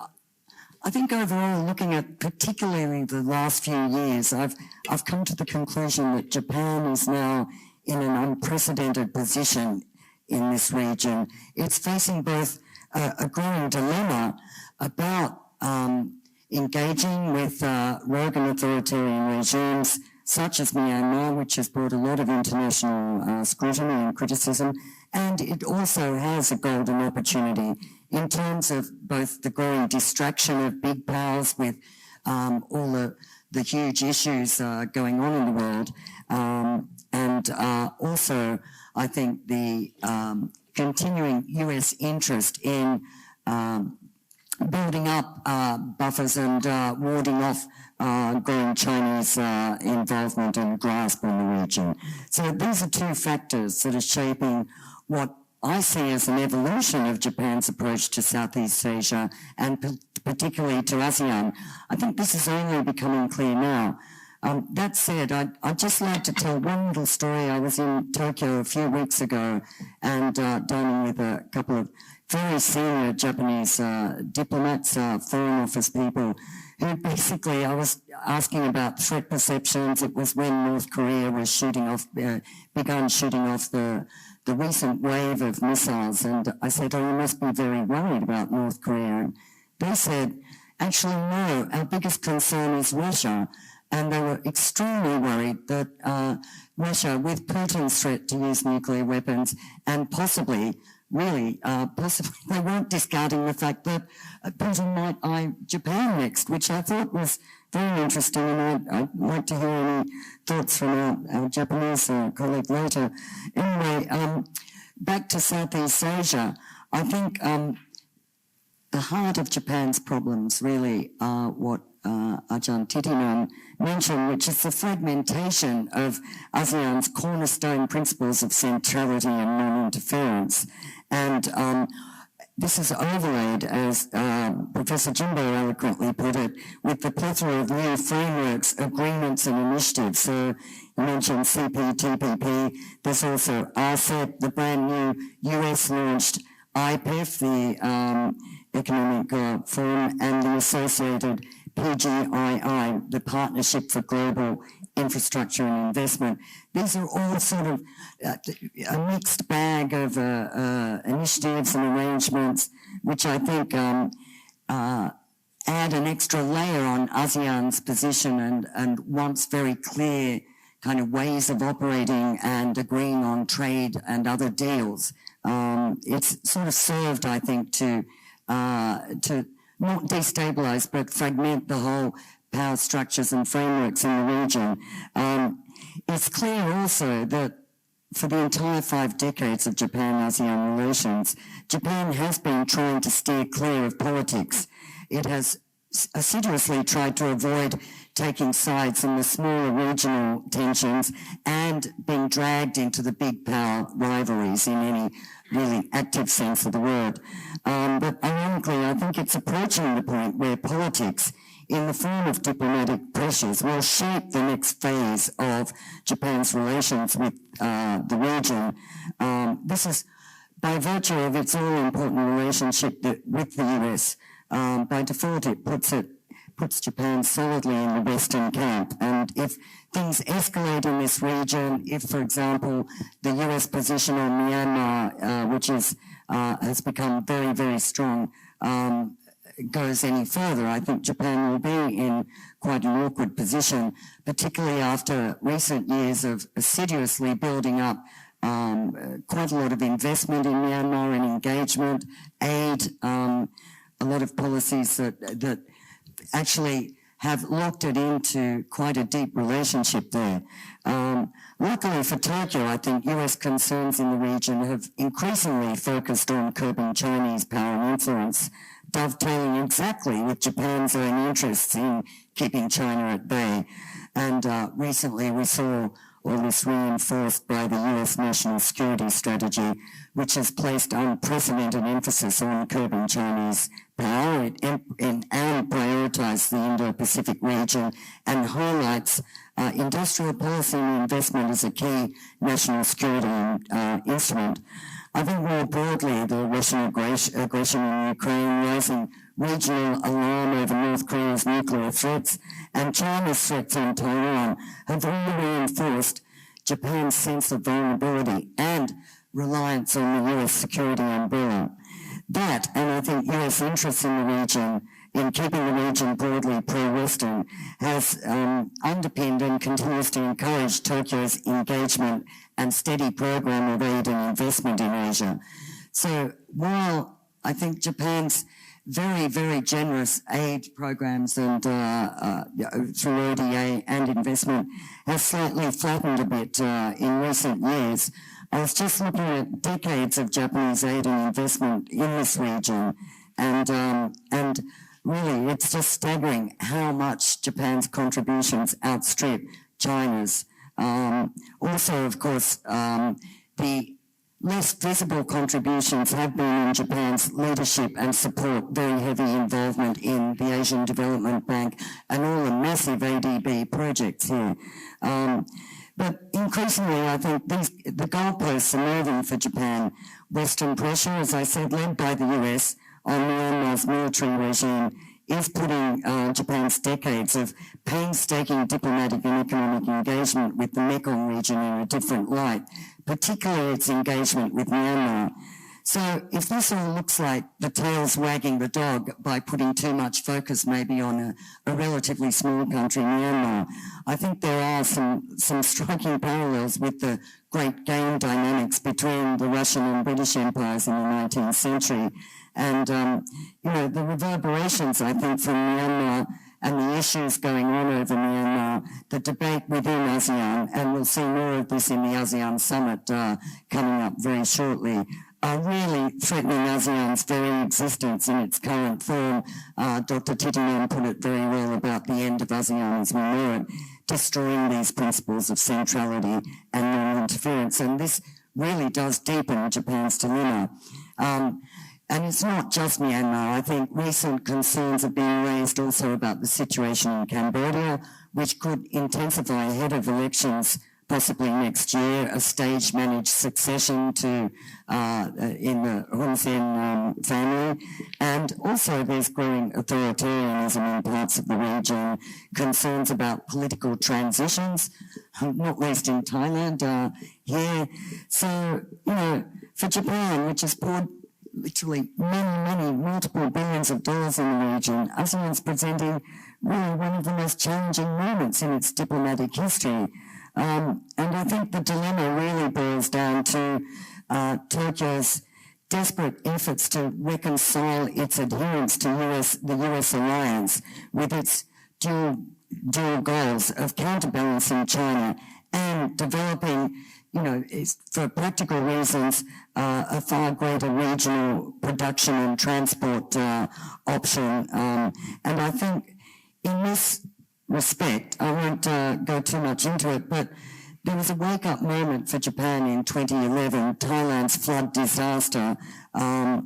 Speaker 5: I think overall, looking at particularly the last few years, I've come to the conclusion that Japan is now in an unprecedented position in this region. It's facing both a growing dilemma about engaging with rogue and authoritarian regimes such as Myanmar, which has brought a lot of international scrutiny and criticism, and it also has a golden opportunity in terms of both the growing distraction of big powers with all the huge issues going on in the world, and also, I think, the continuing US interest in building up buffers and warding off growing Chinese involvement and grasp on the region. So these are 2 factors that are shaping what I see as an evolution of Japan's approach to Southeast Asia and particularly to ASEAN. I think this is only becoming clear now. That said, I'd just like to tell one little story. I was in Tokyo a few weeks ago and dining with a couple of very senior Japanese diplomats, foreign office people, who basically, I was asking about threat perceptions. It was when North Korea was begun shooting off the recent wave of missiles. And I said, oh, you must be very worried about North Korea. And they said, actually, no, our biggest concern is Russia. And they were extremely worried that Russia, with Putin's threat to use nuclear weapons, and possibly, they weren't discarding the fact that Putin might eye Japan next, which I thought was very interesting, and I'd like to hear any thoughts from our Japanese colleague later. Anyway, back to Southeast Asia, I think the heart of Japan's problems really are what Ajahn Titinan mentioned, which is the fragmentation of ASEAN's cornerstone principles of centrality and non-interference. And this is overlaid, as Professor Jimbo eloquently put it, with the plethora of new frameworks, agreements and initiatives. So you mentioned CPTPP, there's also RCEP, the brand new US-launched IPEF, the Economic Forum, and the associated PGII, the Partnership for Global Infrastructure and Investment. These are all sort of a mixed bag of initiatives and arrangements, which I think add an extra layer on ASEAN's position and wants very clear kind of ways of operating and agreeing on trade and other deals. It's sort of served, I think, to not destabilize but fragment the whole power structures and frameworks in the region. It's clear also that for the entire 5 decades of Japan-ASEAN relations, Japan has been trying to steer clear of politics. It has assiduously tried to avoid taking sides in the smaller regional tensions and being dragged into the big power rivalries in any really active sense of the word. But ironically, I think it's approaching the point where politics, in the form of diplomatic pressures, will shape the next phase of Japan's relations with the region. This is by virtue of its all-important relationship with the US. By default, it puts Japan solidly in the Western camp. And if things escalate in this region, if, for example, the US position on Myanmar, which has become very, very strong, goes any further, I think Japan will be in quite an awkward position, particularly after recent years of assiduously building up quite a lot of investment in Myanmar and engagement, aid, a lot of policies that actually have locked it into quite a deep relationship there. Luckily for Tokyo, I think US concerns in the region have increasingly focused on curbing Chinese power and influence, dovetailing exactly with Japan's own interests in keeping China at bay. And recently we saw all this reinforced by the US national security strategy, which has placed unprecedented emphasis on curbing Chinese power and prioritized the Indo-Pacific region and highlights industrial policy and investment as a key national security instrument. I think more broadly, the Russian aggression in Ukraine, rising regional alarm over North Korea's nuclear threats, and China's threats on Taiwan have all reinforced Japan's sense of vulnerability and reliance on the US security umbrella. That, and I think US interests in the region, in keeping the region broadly pro-Western, has underpinned and continues to encourage Tokyo's engagement and steady program of aid and investment in Asia. So while I think Japan's very, very generous aid programs and through ODA and investment has slightly flattened a bit in recent years, I was just looking at decades of Japanese aid and investment in this region, and really it's just staggering how much Japan's contributions outstrip China's. Also, of course, the less visible contributions have been in Japan's leadership and support, very heavy involvement in the Asian Development Bank and all the massive ADB projects here. But increasingly, I think the goalposts are moving for Japan. Western pressure, as I said, led by the US on Myanmar's military regime, is putting Japan's decades of painstaking diplomatic and economic engagement with the Mekong region in a different light, particularly its engagement with Myanmar. So if this all looks like the tail's wagging the dog by putting too much focus maybe on a relatively small country, Myanmar, I think there are some striking parallels with the great game dynamics between the Russian and British empires in the 19th century. And, the reverberations, I think, from Myanmar and the issues going on over Myanmar, the debate within ASEAN, and we'll see more of this in the ASEAN summit coming up very shortly, are really threatening ASEAN's very existence in its current form. Dr. Titinan put it very well about the end of ASEAN as we know it, destroying these principles of centrality and non-interference. And this really does deepen Japan's dilemma. and it's not just Myanmar. I think recent concerns have been raised also about the situation in Cambodia, which could intensify ahead of elections possibly next year, a staged managed succession to in the Hun Sen family. And also there's growing authoritarianism in parts of the region, concerns about political transitions, not least in Thailand here. So, you know, for Japan, which has poured literally multiple billions of dollars in the region, ASEAN's presenting really one of the most challenging moments in its diplomatic history. And I think the dilemma really boils down to Tokyo's desperate efforts to reconcile its adherence to the US alliance with its dual goals of counterbalancing China and developing, you know, for practical reasons, a far greater regional production and transport option. And I think in this respect, I won't go too much into it, but there was a wake-up moment for Japan in 2011, Thailand's flood disaster, and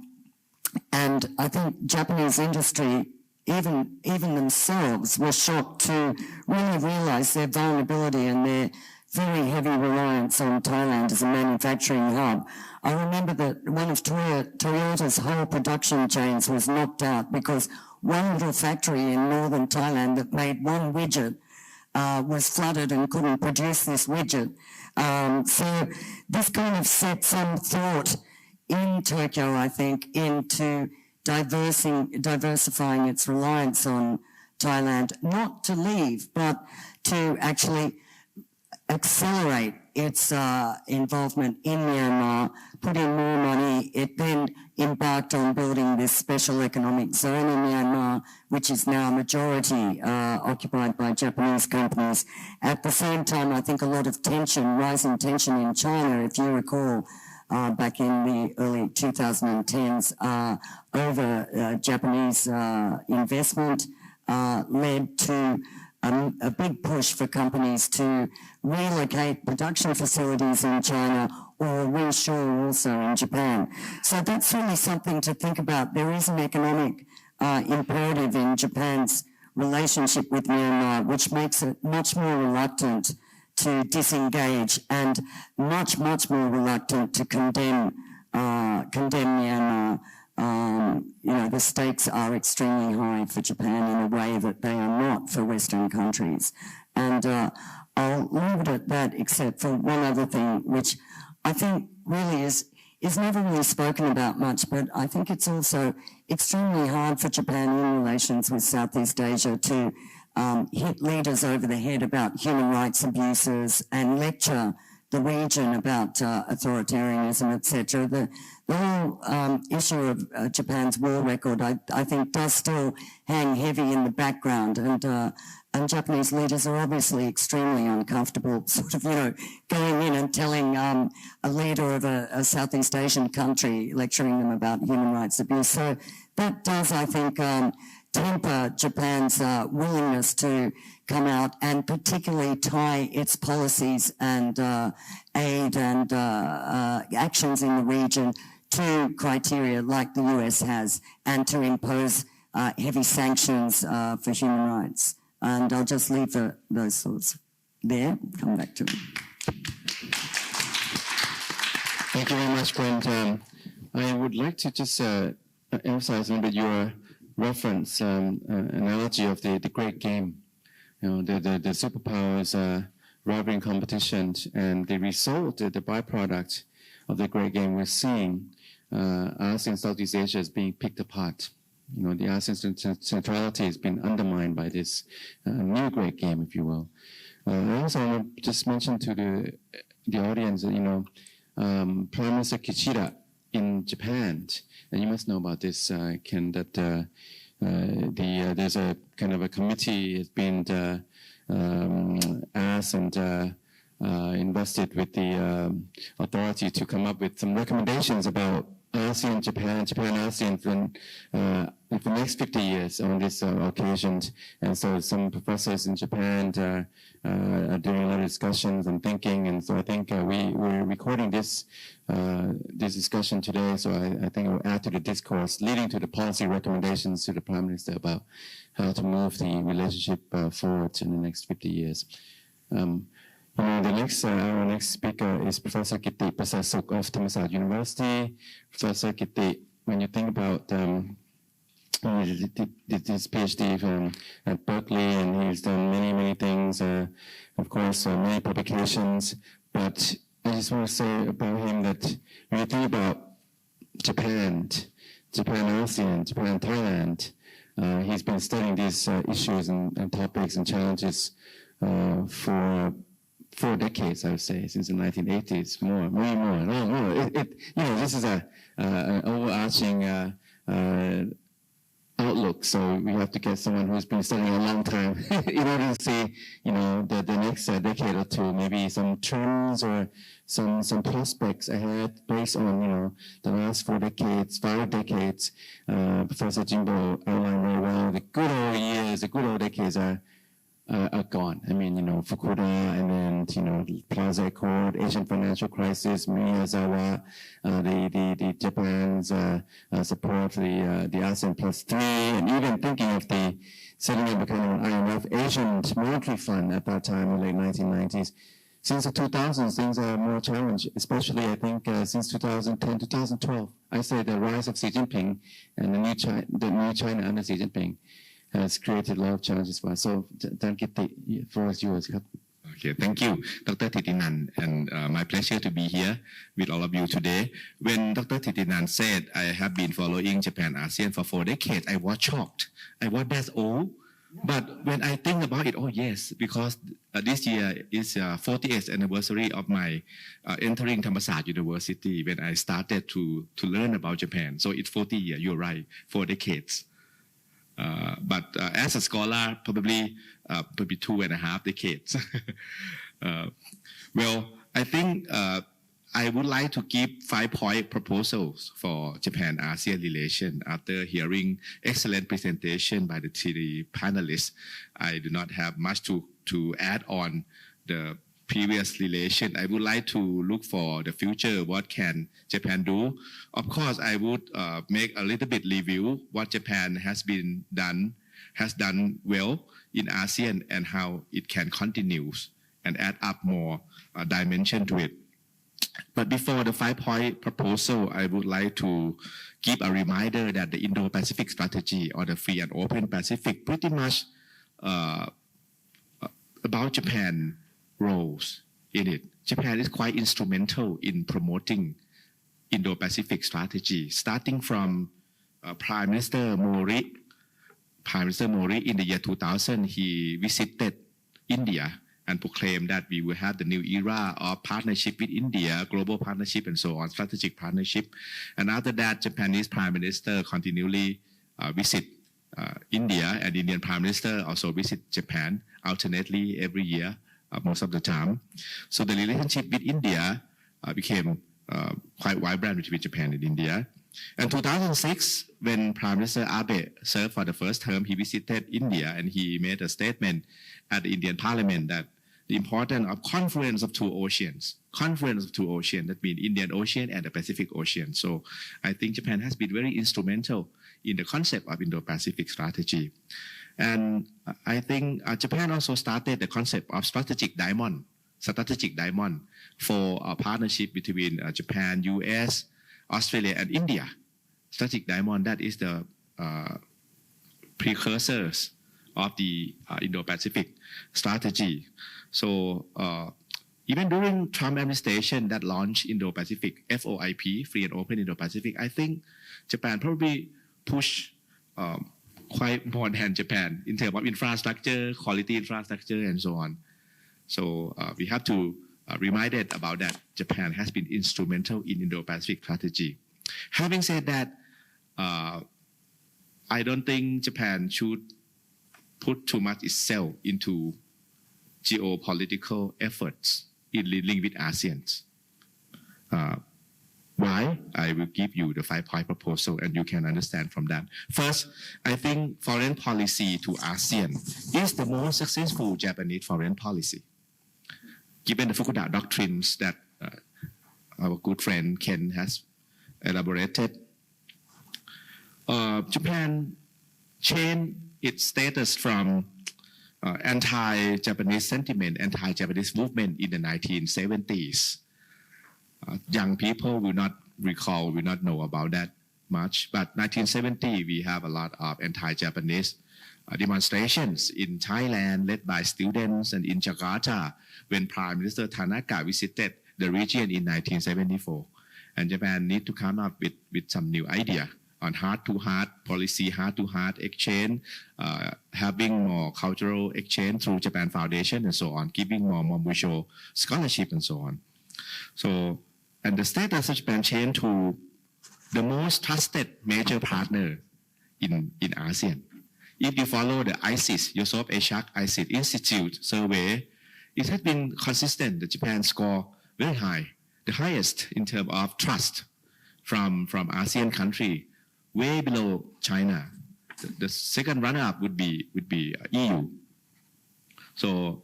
Speaker 5: I think Japanese industry, even themselves, were shocked to really realise their vulnerability and their very heavy reliance on Thailand as a manufacturing hub. I remember that one of Toyota's whole production chains was knocked out because one little factory in northern Thailand that made one widget was flooded and couldn't produce this widget. So this kind of set some thought in Tokyo, I think, into diversifying its reliance on Thailand, not to leave, but to actually accelerate its involvement in Myanmar, put in more money. It then embarked on building this special economic zone in Myanmar, which is now majority occupied by Japanese companies. At the same time, I think a lot of tension, rising tension in China, if you recall, back in the early 2010s, over Japanese investment led to a big push for companies to relocate production facilities in China or reshore also in Japan. So that's really something to think about. There is an economic imperative in Japan's relationship with Myanmar, which makes it much more reluctant to disengage and much more reluctant to condemn Myanmar. You know, the stakes are extremely high for Japan in a way that they are not for Western countries. And I'll leave it at that, except for one other thing, which I think really is never really spoken about much, but I think it's also extremely hard for Japan in relations with Southeast Asia to hit leaders over the head about human rights abuses and lecture the region about authoritarianism, etc. The whole issue of Japan's war record, I think, does still hang heavy in the background, and Japanese leaders are obviously extremely uncomfortable, sort of, you know, going in and telling a leader of a Southeast Asian country, lecturing them about human rights abuse. So that does, I think, temper Japan's willingness to come out and particularly tie its policies and aid and actions in the region to criteria like the US has, and to impose heavy sanctions for human rights. And I'll just leave those thoughts there, come back to it.
Speaker 1: Thank you very much, Brent. I would like to just emphasize a little bit your reference, analogy of the Great Game. You know, the superpowers rivaling competition, and the result, the byproduct of the Great Game, we're seeing ASEAN Southeast Asia is being picked apart. You know, the ASEAN centrality has been undermined by this new Great Game, if you will. I also want to just mention to the audience that, you know, Prime Minister Kishida in Japan, and you must know about this, Ken, that there's a kind of a committee has been asked and invested with the authority to come up with some recommendations about ASEAN, Japan, Japan, ASEAN for the next 50 years on this occasion. And so some professors in Japan are doing a lot of discussions and thinking. And so I think we're recording this discussion today. So I think it will add to the discourse, leading to the policy recommendations to the Prime Minister about how to move the relationship forward in the next 50 years. Our next speaker is Professor Kitti Prasasuk of Thammasat University. Professor Kitti, when you think about he did his PhD at Berkeley, and he's done many things, of course, many publications. But I just want to say about him that when you think about Japan, ASEAN, Japan, Thailand, he's been studying these issues and topics and challenges for 4 decades, I would say, since the 1980s, more. This is an overarching outlook. So we have to get someone who's been studying a long time in order to see, the next decade or two, maybe some trends or some prospects ahead based on, the last 4 decades, 5 decades. Professor Jimbo outlined very well the good old years, the good old decades are gone. I mean, Fukuda, and then, Plaza Accord, Asian financial crisis, Miyazawa, the Japan's support, the ASEAN +3, and even thinking of the setting up a kind of IMF Asian Monetary Fund at that time in the late 1990s. Since the 2000s, things are more challenged, especially, I think, since 2010, 2012. I say the rise of Xi Jinping and the new China under Xi Jinping has created a lot of challenges for us. So, Dan Kitti, the floor is yours.
Speaker 6: Okay, thank you, Dr. Thitinan, and my pleasure to be here with all of you today. When Dr. Thitinan said I have been following Japan ASEAN for 4 decades, I was shocked. I was that old. But when I think about it, oh yes, because this year is 40th anniversary of my entering Thammasat University when I started to learn about Japan. So it's 40 years, you're right, 4 decades. But as a scholar, probably 2.5 decades. Well, I think I would like to give 5-point proposals for Japan-ASEAN relation after hearing excellent presentation by the 3 panelists. I do not have much to add on the previous relation. I would like to look for the future. What can Japan do? Of course, I would make a little bit review what Japan has done well in ASEAN and how it can continue and add up more dimension to it. But before the 5-point proposal, I would like to give a reminder that the Indo-Pacific strategy or the free and open Pacific pretty much about Japan roles in it. Japan is quite instrumental in promoting Indo-Pacific strategy, starting from Prime Minister Mori. Prime Minister Mori in the year 2000, he visited India and proclaimed that we will have the new era of partnership with India, global partnership and so on, strategic partnership. And after that, Japanese Prime Minister continually visit India, and Indian Prime Minister also visit Japan alternately every year, most of the time. So the relationship with India became quite vibrant between Japan and India. In 2006, when Prime Minister Abe served for the first term, he visited India and he made a statement at the Indian Parliament that the importance of confluence of 2 oceans. Confluence of 2 oceans, that means Indian Ocean and the Pacific Ocean. So I think Japan has been very instrumental in the concept of Indo-Pacific strategy. And I think Japan also started the concept of strategic diamond for a partnership between Japan, US, Australia, and India. Strategic diamond, that is the precursors of the Indo-Pacific strategy. So even during Trump administration that launched Indo-Pacific, FOIP, Free and Open Indo-Pacific, I think Japan probably pushed quite more than Japan in terms of infrastructure, quality infrastructure, and so on. So we have to reminded about that. Japan has been instrumental in Indo-Pacific strategy. Having said that, I don't think Japan should put too much itself into geopolitical efforts in dealing with ASEAN. Why? I will give you the 5-point proposal and you can understand from that. First, I think foreign policy to ASEAN is the most successful Japanese foreign policy. Given the Fukuda doctrines that our good friend Ken has elaborated, Japan changed its status from anti-Japanese sentiment, anti-Japanese movement in the 1970s. Young people will not recall, will not know about that much. But 1970, we have a lot of anti-Japanese demonstrations in Thailand led by students and in Jakarta when Prime Minister Tanaka visited the region in 1974. And Japan need to come up with some new idea on heart-to-heart policy, heart-to-heart exchange, having more cultural exchange through Japan Foundation and so on, giving more mutual scholarship and so on. So, and the status of Japan changed to the most trusted major partner in ASEAN. If you follow the ISIS, Yusuf Ashak ISIS Institute survey, it has been consistent that Japan score very high, the highest in terms of trust from ASEAN country, way below China. The second runner-up would be EU. So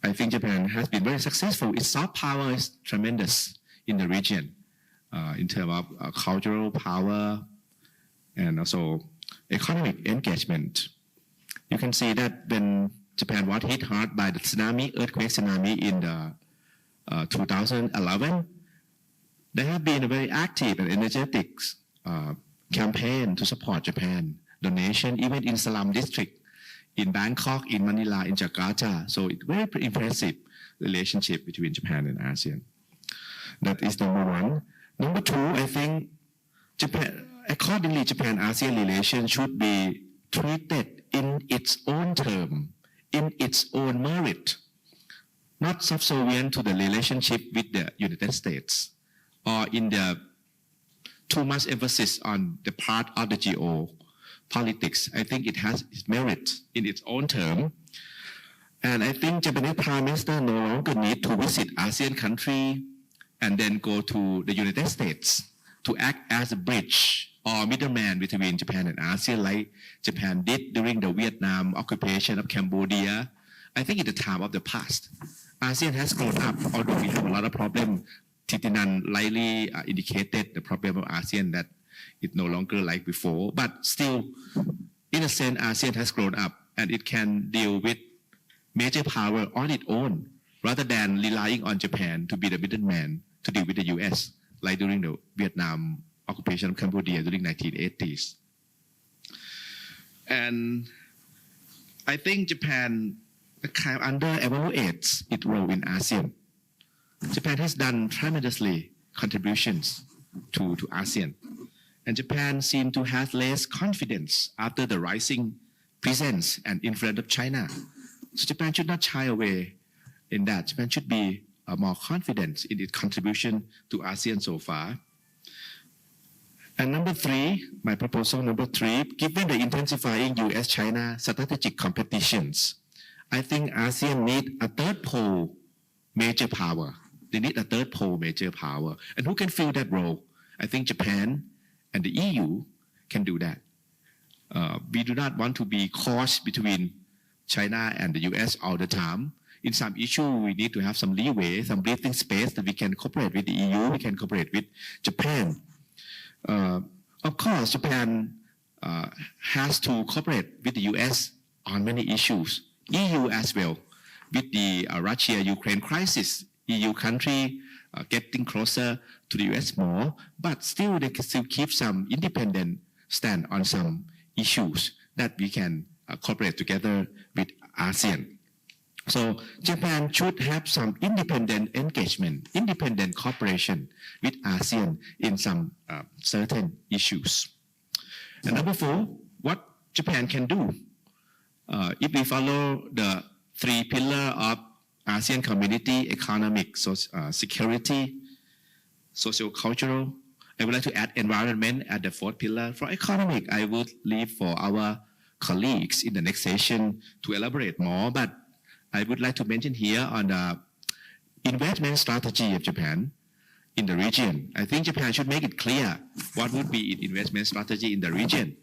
Speaker 6: I think Japan has been very successful. Its soft power is tremendous in the region in terms of cultural power and also economic engagement. You can see that when Japan was hit hard by the earthquake tsunami in the 2011, there have been a very active and energetic campaign to support Japan, donation even in slum district, in Bangkok, in Manila, in Jakarta. So it's very impressive relationship between Japan and ASEAN. That is number one. Number two, I think accordingly, Japan-ASEAN relations should be treated in its own term, in its own merit, not subservient to the relationship with the United States or in the too much emphasis on the part of the geopolitics. I think it has its merit in its own term. And I think Japanese Prime Minister no longer need to visit ASEAN country and then go to the United States to act as a bridge or middleman between Japan and ASEAN like Japan did during the Vietnam occupation of Cambodia. I think in the time of the past, ASEAN has grown up, although we have a lot of problems. Titinan lightly indicated the problem of ASEAN that it no longer like before, but still, in a sense, ASEAN has grown up and it can deal with major power on its own rather than relying on Japan to be the middleman to deal with the US, like during the Vietnam occupation of Cambodia during 1980s. And I think Japan kind of under-evaluates its role in ASEAN. Japan has done tremendously contributions to ASEAN. And Japan seemed to have less confidence after the rising presence and influence of China. So Japan should not shy away in that. Japan should be more confident in its contribution to ASEAN so far. And number three, my proposal number three, given the intensifying US-China strategic competitions, I think ASEAN need a third pole major power. They need a third pole major power. And who can fill that role? I think Japan and the EU can do that. We do not want to be caught between China and the US all the time. In some issue, we need to have some leeway, some breathing space that we can cooperate with the EU, we can cooperate with Japan. Of course, Japan has to cooperate with the US on many issues. EU as well, with the Russia-Ukraine crisis, EU country getting closer to the US more, but still they can still keep some independent stand on some issues that we can cooperate together with ASEAN. So Japan should have some independent engagement, independent cooperation with ASEAN in some certain issues. And number four, what Japan can do if we follow the three pillars of ASEAN community: economic, security, socio-cultural. I would like to add environment at the fourth pillar. For economic, I would leave for our colleagues in the next session to elaborate more, but I would like to mention here on the investment strategy of Japan. in the region. I think Japan should make it clear what would be its investment strategy in the region.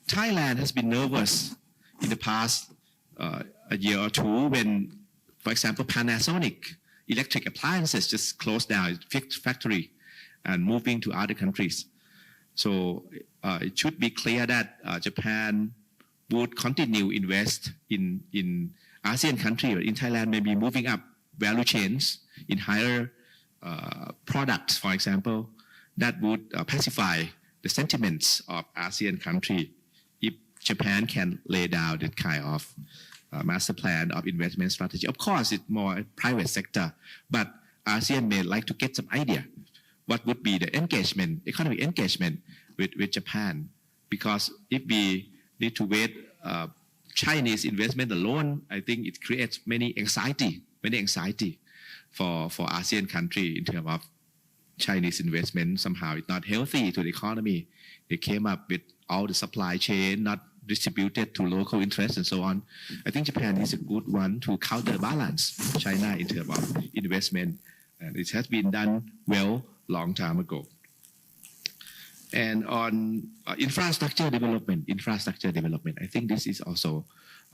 Speaker 6: Thailand has been nervous in the past a year or two when, for example, Panasonic electric appliances just closed down its factory and moving to other countries. So it should be clear that Japan would continue invest in ASEAN country or in Thailand, maybe moving up value chains in higher products, for example, that would pacify the sentiments of ASEAN country if Japan can lay down that kind of master plan of investment strategy. Of course, it's more private sector, but ASEAN may like to get some idea what would be the engagement, economic engagement with Japan. Because if we need to wait Chinese investment alone, I think it creates many anxiety for ASEAN country in terms of Chinese investment. Somehow it's not healthy to the economy. They came up with all the supply chain not distributed to local interests and so on. I think Japan is a good one to counterbalance China in terms of investment. And it has been done well long time ago. And on infrastructure development, I think this is also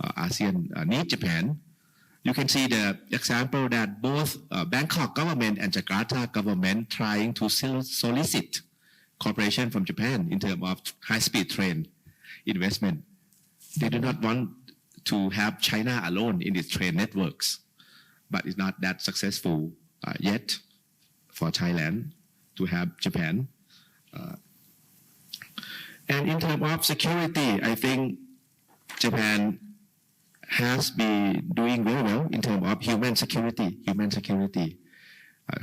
Speaker 6: ASEAN need Japan. You can see the example that both Bangkok government and Jakarta government trying to solicit cooperation from Japan in terms of high-speed train investment. They do not want to have China alone in its train networks, but it's not that successful yet for Thailand to have Japan. And in terms of security, I think Japan has been doing very well in terms of human security.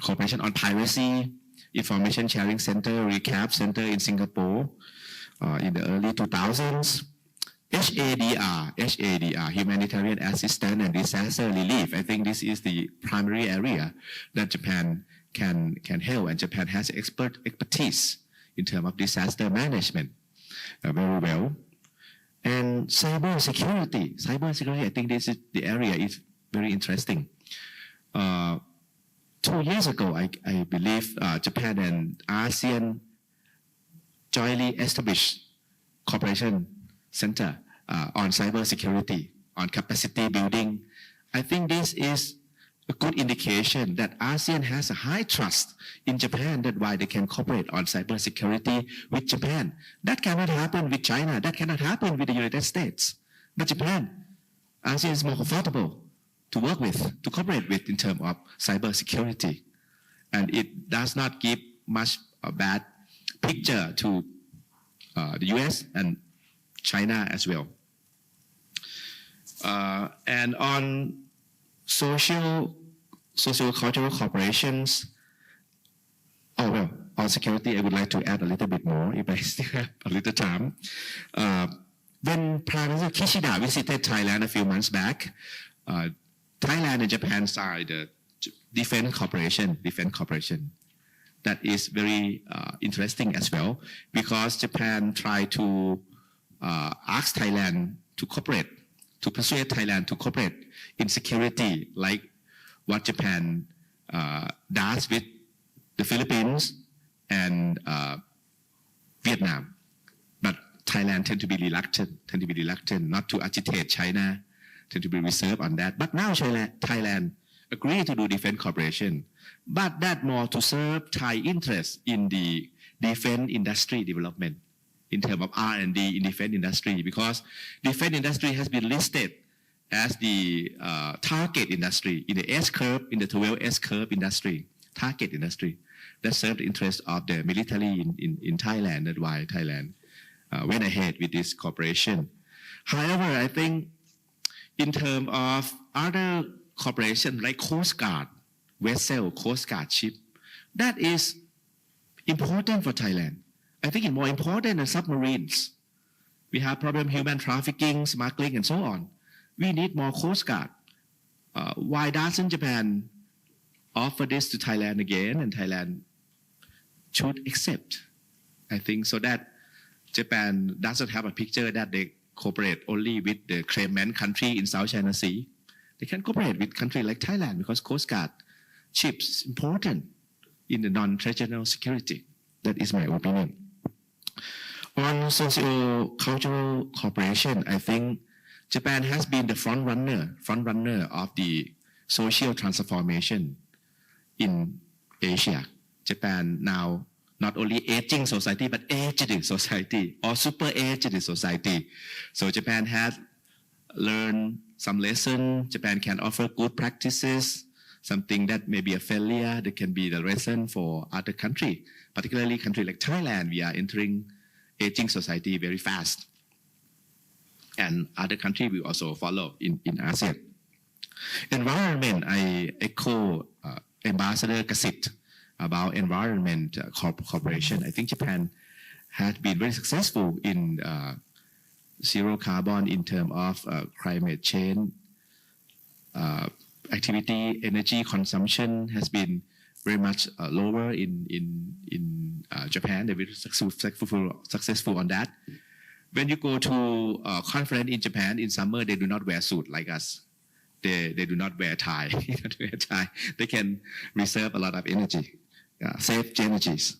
Speaker 6: Cooperation on piracy, information sharing center, recap center in Singapore in the early 2000s. HADR, humanitarian assistance and disaster relief. I think this is the primary area that Japan can help, and Japan has expertise in terms of disaster management very well. And cyber security, I think this is the area is very interesting. 2 years ago, I believe Japan and ASEAN jointly established cooperation center on cyber security, on capacity building. I think this is a good indication that ASEAN has a high trust in Japan, that's why they can cooperate on cyber security with Japan. That cannot happen with China. That cannot happen with the United States. But Japan, ASEAN is more comfortable to work with, to cooperate with in terms of cyber security. And it does not give much a bad picture to the US and China as well. And on socio-cultural corporations, on security, I would like to add a little bit more if I still have a little time. When Prime Minister Kishida visited Thailand a few months back, Thailand and Japan signed a defense cooperation. That is very interesting as well, because Japan tried to ask Thailand to cooperate, to persuade Thailand to cooperate in security, like what Japan does with the Philippines and Vietnam. But Thailand tend to be reluctant not to agitate China, tend to be reserved on that. But now Thailand agreed to do defense cooperation, but that more to serve Thai interests in the defense industry development, in terms of R&D in defense industry, because defense industry has been listed as the target industry in the S-curve, in the 12 S-curve industry, target industry that serve the interest of the military in Thailand. That's why Thailand went ahead with this cooperation. However, I think in terms of other cooperation like Coast Guard, vessel, Coast Guard ship, that is important for Thailand. I think it's more important than submarines. We have problem human trafficking, smuggling, and so on. We need more Coast Guard. Why doesn't Japan offer this to Thailand again, and Thailand should accept? I think so that Japan doesn't have a picture that they cooperate only with the claimant country in South China Sea. They can cooperate with countries like Thailand because Coast Guard ships important in the non-traditional security. That is my opinion. On socio-cultural cooperation, I think Japan has been the front runner of the social transformation in Asia. Japan now not only aging society, but aged society or super aged society. So Japan has learned some lesson. Japan can offer good practices, something that may be a failure that can be the lesson for other country, particularly country like Thailand. We are entering aging society very fast. And other countries will also follow in ASEAN. Environment, I echo Ambassador Kasit about environment cooperation. I think Japan has been very successful in zero carbon in terms of climate change activity. Energy consumption has been very much lower in Japan. They're very successful on that. When you go to a conference in Japan in summer, they do not wear suit like us. They do not wear tie. They can reserve a lot of energy, save energies.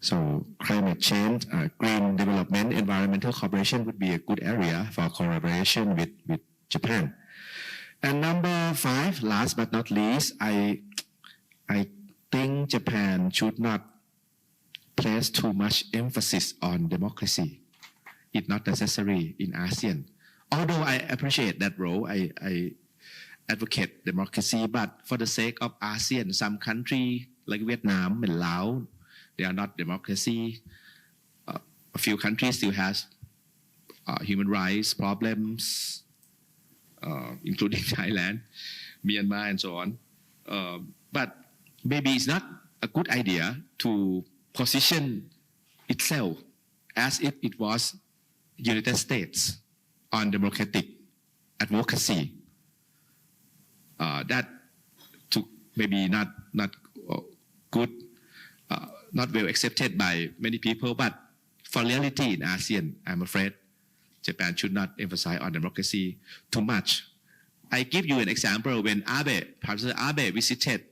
Speaker 6: So climate change, green development, environmental cooperation would be a good area for collaboration with Japan. And number 5, last but not least, I think Japan should not place too much emphasis on democracy. It's not necessary in ASEAN. Although I appreciate that role, I advocate democracy, but for the sake of ASEAN, some countries like Vietnam and Laos, they are not democracy. A few countries still has human rights problems, including Thailand, Myanmar, and so on. But maybe it's not a good idea to position itself as if it was United States on democratic advocacy. That took maybe not good, not well accepted by many people. But for reality in ASEAN, I'm afraid Japan should not emphasize on democracy too much. I give you an example. When President Abe visited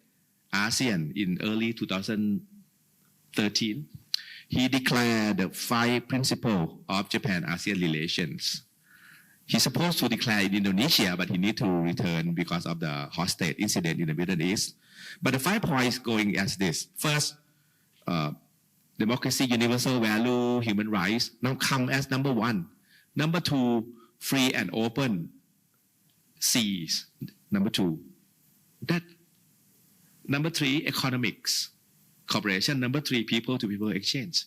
Speaker 6: ASEAN in early 2013, he declared the 5 principles of Japan-ASEAN relations. He's supposed to declare in Indonesia, but he need to return because of the hostage incident in the Middle East. But the 5 points going as this. First, democracy, universal value, human rights now come as number 1. Number 2, free and open seas. Number 2. Number 3, economics. Cooperation. Number 3, people-to-people exchange.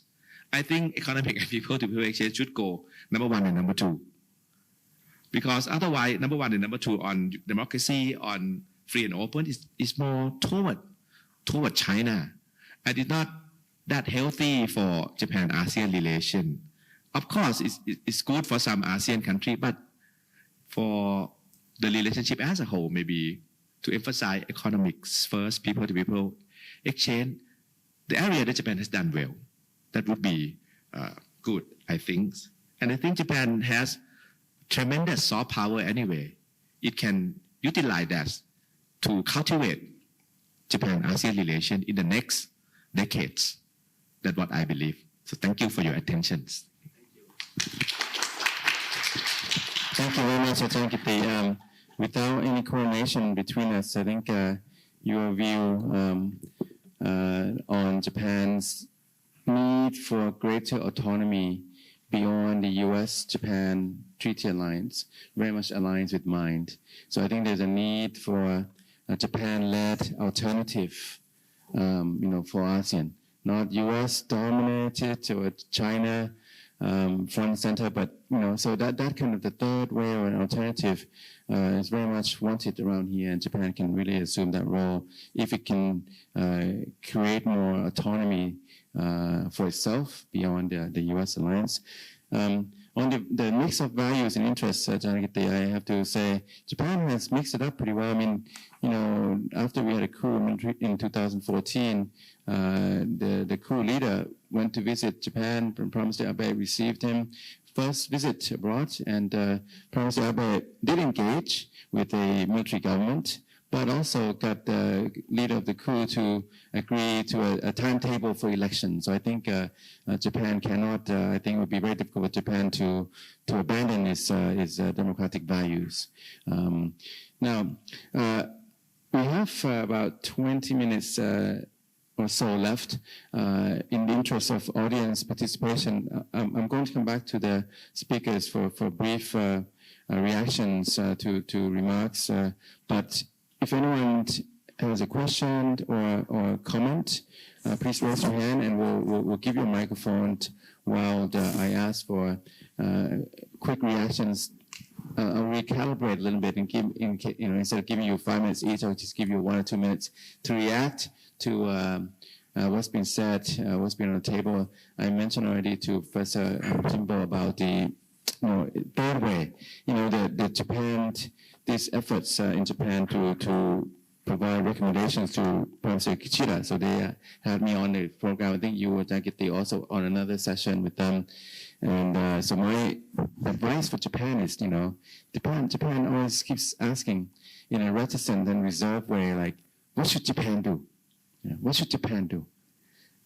Speaker 6: I think economic and people-to-people exchange should go number 1 and number 2. Because otherwise, number 1 and number 2 on democracy, on free and open is more toward China. And it's not that healthy for Japan-ASEAN relation. Of course, it's good for some ASEAN country, but for the relationship as a whole, maybe to emphasize economics first, people-to-people exchange, the area that Japan has done well, that would be good, I think. And I think Japan has tremendous soft power anyway. It can utilize that to cultivate Japan-ASEAN relation in the next decades. That's what I believe. So thank you for your attention.
Speaker 1: Thank you very much, Ajahn Kiti. Without any coordination between us, I think your view on Japan's need for greater autonomy beyond the U.S.-Japan treaty alliance very much aligns with mine. So I think there's a need for a Japan-led alternative, for ASEAN, not U.S.-dominated or China front center, but so that kind of the third way or an alternative is very much wanted around here, and Japan can really assume that role if it can create more autonomy for itself beyond the U.S. alliance. On the mix of values and interests, Janagiti, I have to say Japan has mixed it up pretty well. I mean, after we had a coup in 2014, the coup leader went to visit Japan. Prime Minister Abe received him. First visit abroad, and Prime Minister Abe did engage with the military government, but also got the leader of the coup to agree to a timetable for elections. So I think Japan cannot, I think it would be very difficult for Japan to abandon its democratic values. Now, we have about 20 minutes or so left. In the interest of audience participation, I'm going to come back to the speakers for brief reactions to remarks. But if anyone has a question or comment, please raise your hand and we'll give you a microphone while I ask for quick reactions. I'll recalibrate a little bit and give, instead of giving you 5 minutes each, I'll just give you 1 or 2 minutes to react to what's been said, what's been on the table. I mentioned already to Professor Jimbo about the third way, the Japan, these efforts in Japan to provide recommendations to Professor Kichida. So they had me on the program. I think you were also on another session with them. And so my advice for Japan is, Japan always keeps asking in a reticent and reserved way, like, what should Japan do? What should Japan do?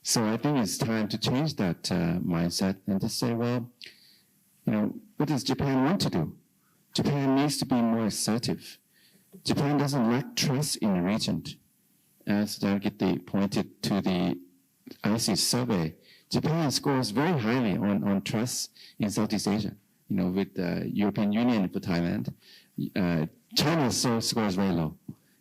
Speaker 1: So I think it's time to change that mindset and just say, well, what does Japan want to do? Japan needs to be more assertive. Japan doesn't lack trust in the region. As Dargiti pointed to the ICES survey, Japan scores very highly on trust in Southeast Asia, with the European Union for Thailand. China scores very low,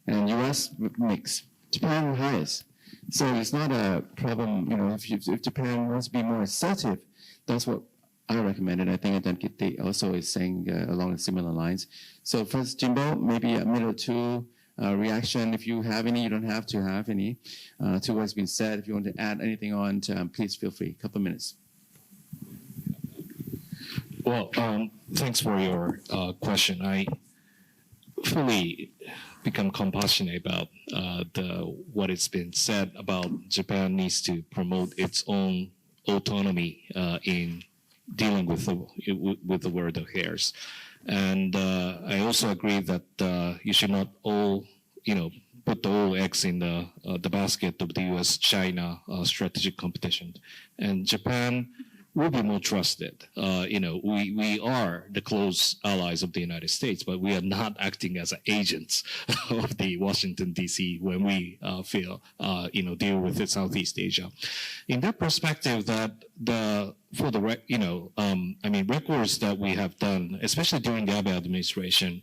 Speaker 1: and US mixed. Japan highest. So it's not a problem, if Japan wants to be more assertive, that's what I recommended. I think Dargiti also is saying along similar lines. So first, Jimbo, maybe a minute or two reaction. If you have any, you don't have to have any, to what's been said. If you want to add anything on, please feel free. A couple of minutes.
Speaker 3: Well, thanks for your question. I fully become compassionate about what has been said about Japan needs to promote its own autonomy in dealing with the world affairs. And I also agree that you should not all, put all eggs in the basket of the U.S.-China strategic competition. And Japan will be more trusted. We are the close allies of the United States, but we are not acting as agents of the Washington D.C. when we deal with Southeast Asia. In that perspective, records that we have done, especially during the Abe administration,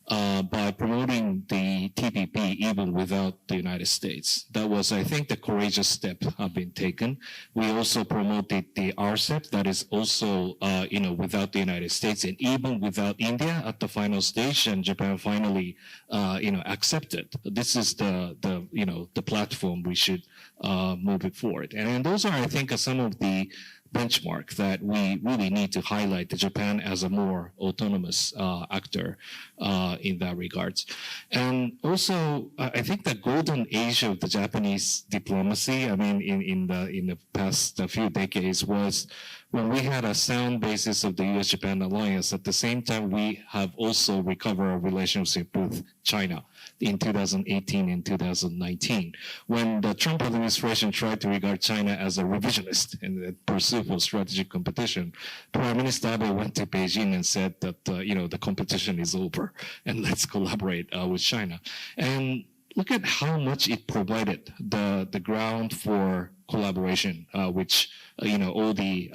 Speaker 3: by promoting the TPP even without the United States. That was, I think, the courageous step been taken. We also promoted the RCEP, that is also, without the United States, and even without India at the final stage, and Japan finally, accepted. This is the platform we should move it forward. And those are, I think, some of the benchmark that we really need to highlight Japan as a more autonomous actor in that regards. And also, I think the golden age of the Japanese diplomacy, in the past few decades, was when we had a sound basis of the U.S.-Japan alliance. At the same time, we have also recovered our relationship with China in 2018 and 2019, when the Trump administration tried to regard China as a revisionist in the pursuit of strategic competition. Prime Minister Abe went to Beijing and said that the competition is over and let's collaborate with China. And look at how much it provided the ground for collaboration, which all the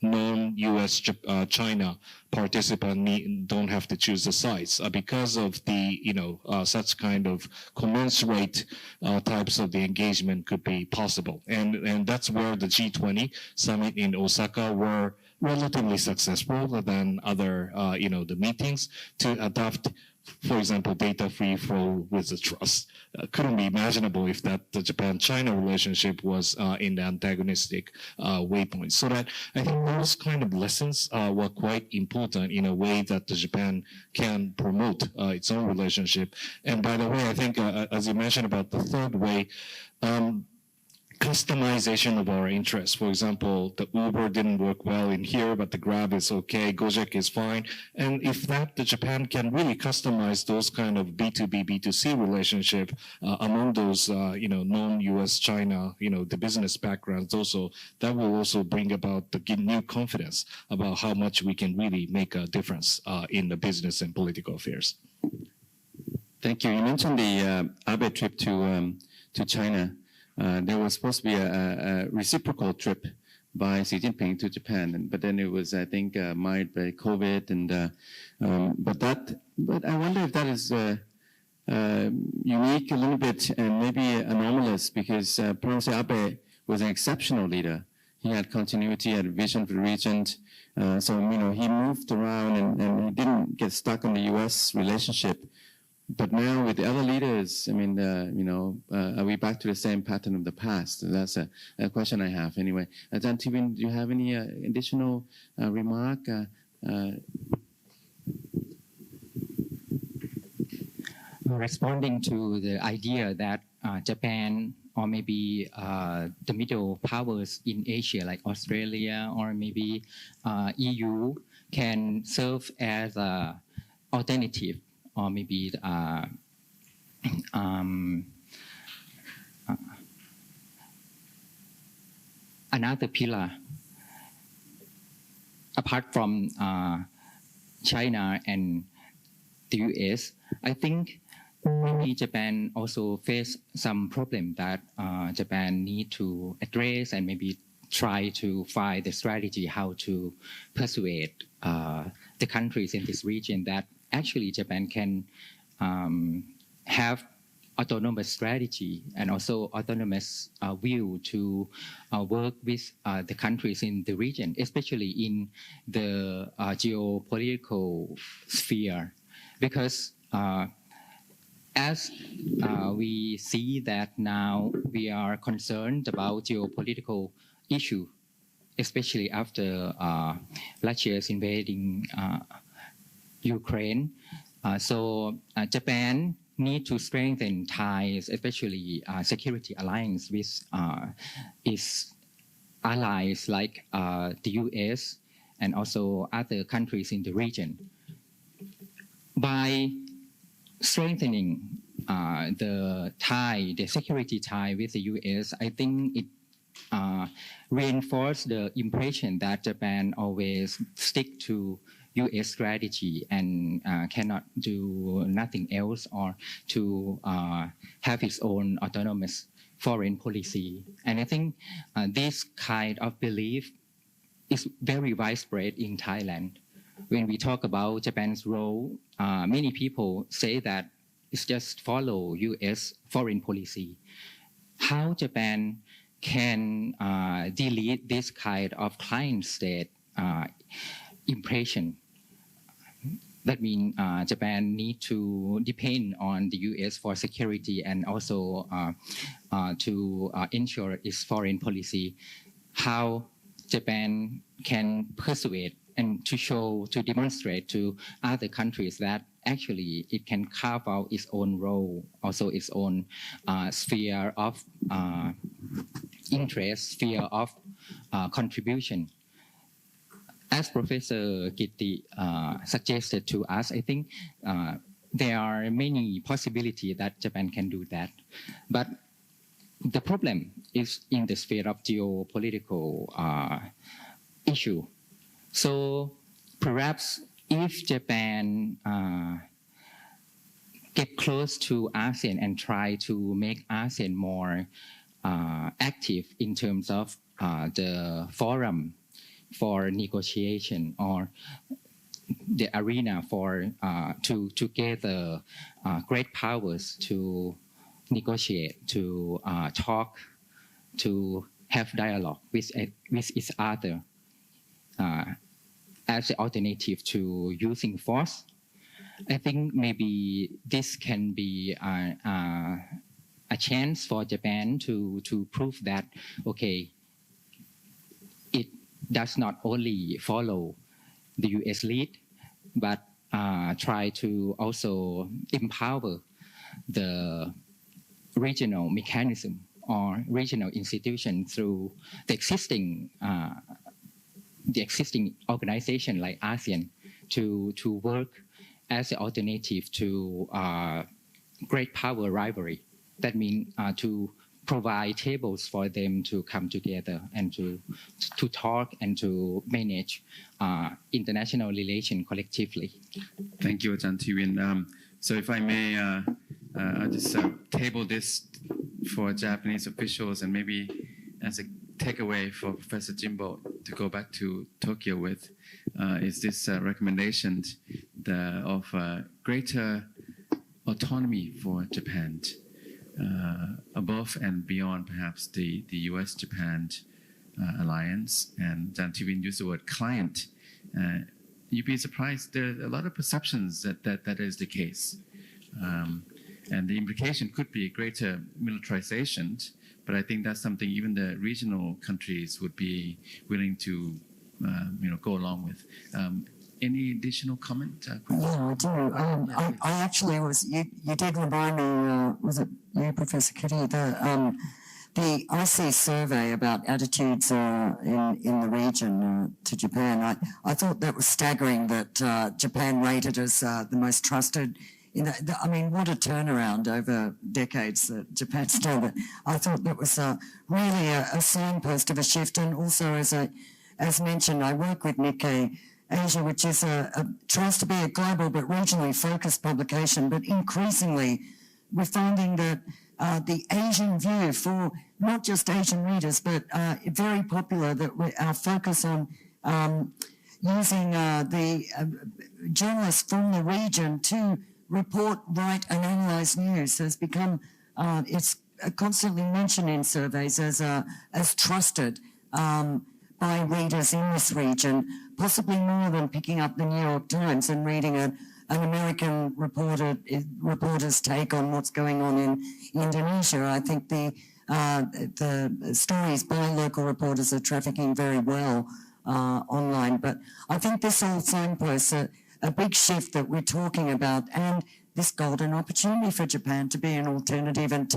Speaker 3: non-U.S. China participants don't have to choose the sides because of the such kind of commensurate types of the engagement could be possible, and that's where the G20 summit in Osaka were relatively successful than other the meetings to adopt. For example, data free flow with the trust couldn't be imaginable if the Japan-China relationship was in the antagonistic waypoint. So that I think those kind of lessons were quite important in a way that Japan can promote its own relationship. And by the way, I think as you mentioned about the third way, customization of our interests. For example, the Uber didn't work well in here, but the Grab is okay, Gojek is fine. And if that, the Japan can really customize those kind of B2B, B2C relationship among those, non-US, China, the business backgrounds also, that will also bring about the new confidence about how much we can really make a difference in the business and political affairs.
Speaker 1: Thank you. You mentioned the Abe trip to China. There was supposed to be a reciprocal trip by Xi Jinping to Japan, but then it was, I think, marred by COVID. But I wonder if that is unique a little bit and maybe anomalous, because Prime Minister Abe was an exceptional leader. He had continuity, had a vision for the region. So he moved around and he didn't get stuck on the U.S. relationship. But now with the other leaders, are we back to the same pattern of the past? That's a question I have. Anyway, Ajahn Tivin, do you have any additional remark?
Speaker 4: Responding to the idea that Japan or maybe the middle powers in Asia like Australia or maybe EU can serve as an alternative or maybe another pillar apart from China and the US. I think maybe Japan also face some problem that Japan need to address and maybe try to find the strategy how to persuade the countries in this region that actually Japan can have autonomous strategy and also autonomous view to work with the countries in the region, especially in the geopolitical sphere. Because as we see that now we are concerned about geopolitical issue, especially after Russia's invading Ukraine. So Japan need to strengthen ties, especially security alliance with its allies like the US and also other countries in the region. By strengthening the security tie with the US, I think it reinforced the impression that Japan always stick to US strategy and cannot do nothing else or to have its own autonomous foreign policy. And I think this kind of belief is very widespread in Thailand. When we talk about Japan's role, many people say that it's just follow US foreign policy. How Japan can delete this kind of client state impression? That means Japan need to depend on the US for security and also to ensure its foreign policy. How Japan can persuade and to demonstrate to other countries that actually it can carve out its own role, also its own sphere of interest, sphere of contribution. As Professor Gitti suggested to us, I think there are many possibilities that Japan can do that. But the problem is in the sphere of geopolitical issue. So perhaps if Japan get close to ASEAN and try to make ASEAN more active in terms of the forum for negotiation or the arena for to gather great powers to negotiate, to talk, to have dialogue with each other as an alternative to using force. I think maybe this can be a chance for Japan to prove that, okay, it does not only follow the US lead, but try to also empower the regional mechanism or regional institution through the existing organization like ASEAN to work as an alternative to great power rivalry. That means to provide tables for them to come together and to talk and to manage international relations collectively.
Speaker 1: Thank you, Ajahn Tiwin. So if I may, I'll just table this for Japanese officials and maybe as a takeaway for Professor Jimbo to go back to Tokyo with is this recommendation of greater autonomy for Japan above and beyond perhaps the US-Japan alliance. And Ajahn Tiwin used the word client. You'd be surprised, there are a lot of perceptions that is the case. And the implication could be greater militarization, but I think that's something even the regional countries would be willing to go along with. Any additional comment?
Speaker 5: Yeah, I do. I actually was, you did remind me, was it you, Professor Kitty, the IC survey about attitudes in the region to Japan. I thought that was staggering that Japan rated as the most trusted. I mean, what a turnaround over decades that Japan's done it. I thought that was really a signpost of a shift. And also, as mentioned, I work with Nikkei Asia, which is tries to be a global but regionally focused publication. But increasingly, we're finding that the Asian view for not just Asian readers, but very popular, that our focus on using the journalists from the region to report, write and analyse news has become, it's constantly mentioned in surveys as trusted by readers in this region, possibly more than picking up the New York Times and reading an American reporter's take on what's going on in Indonesia. I think the stories by local reporters are trafficking very well online. But I think this all signposts a big shift that we're talking about, and this golden opportunity for Japan to be an alternative and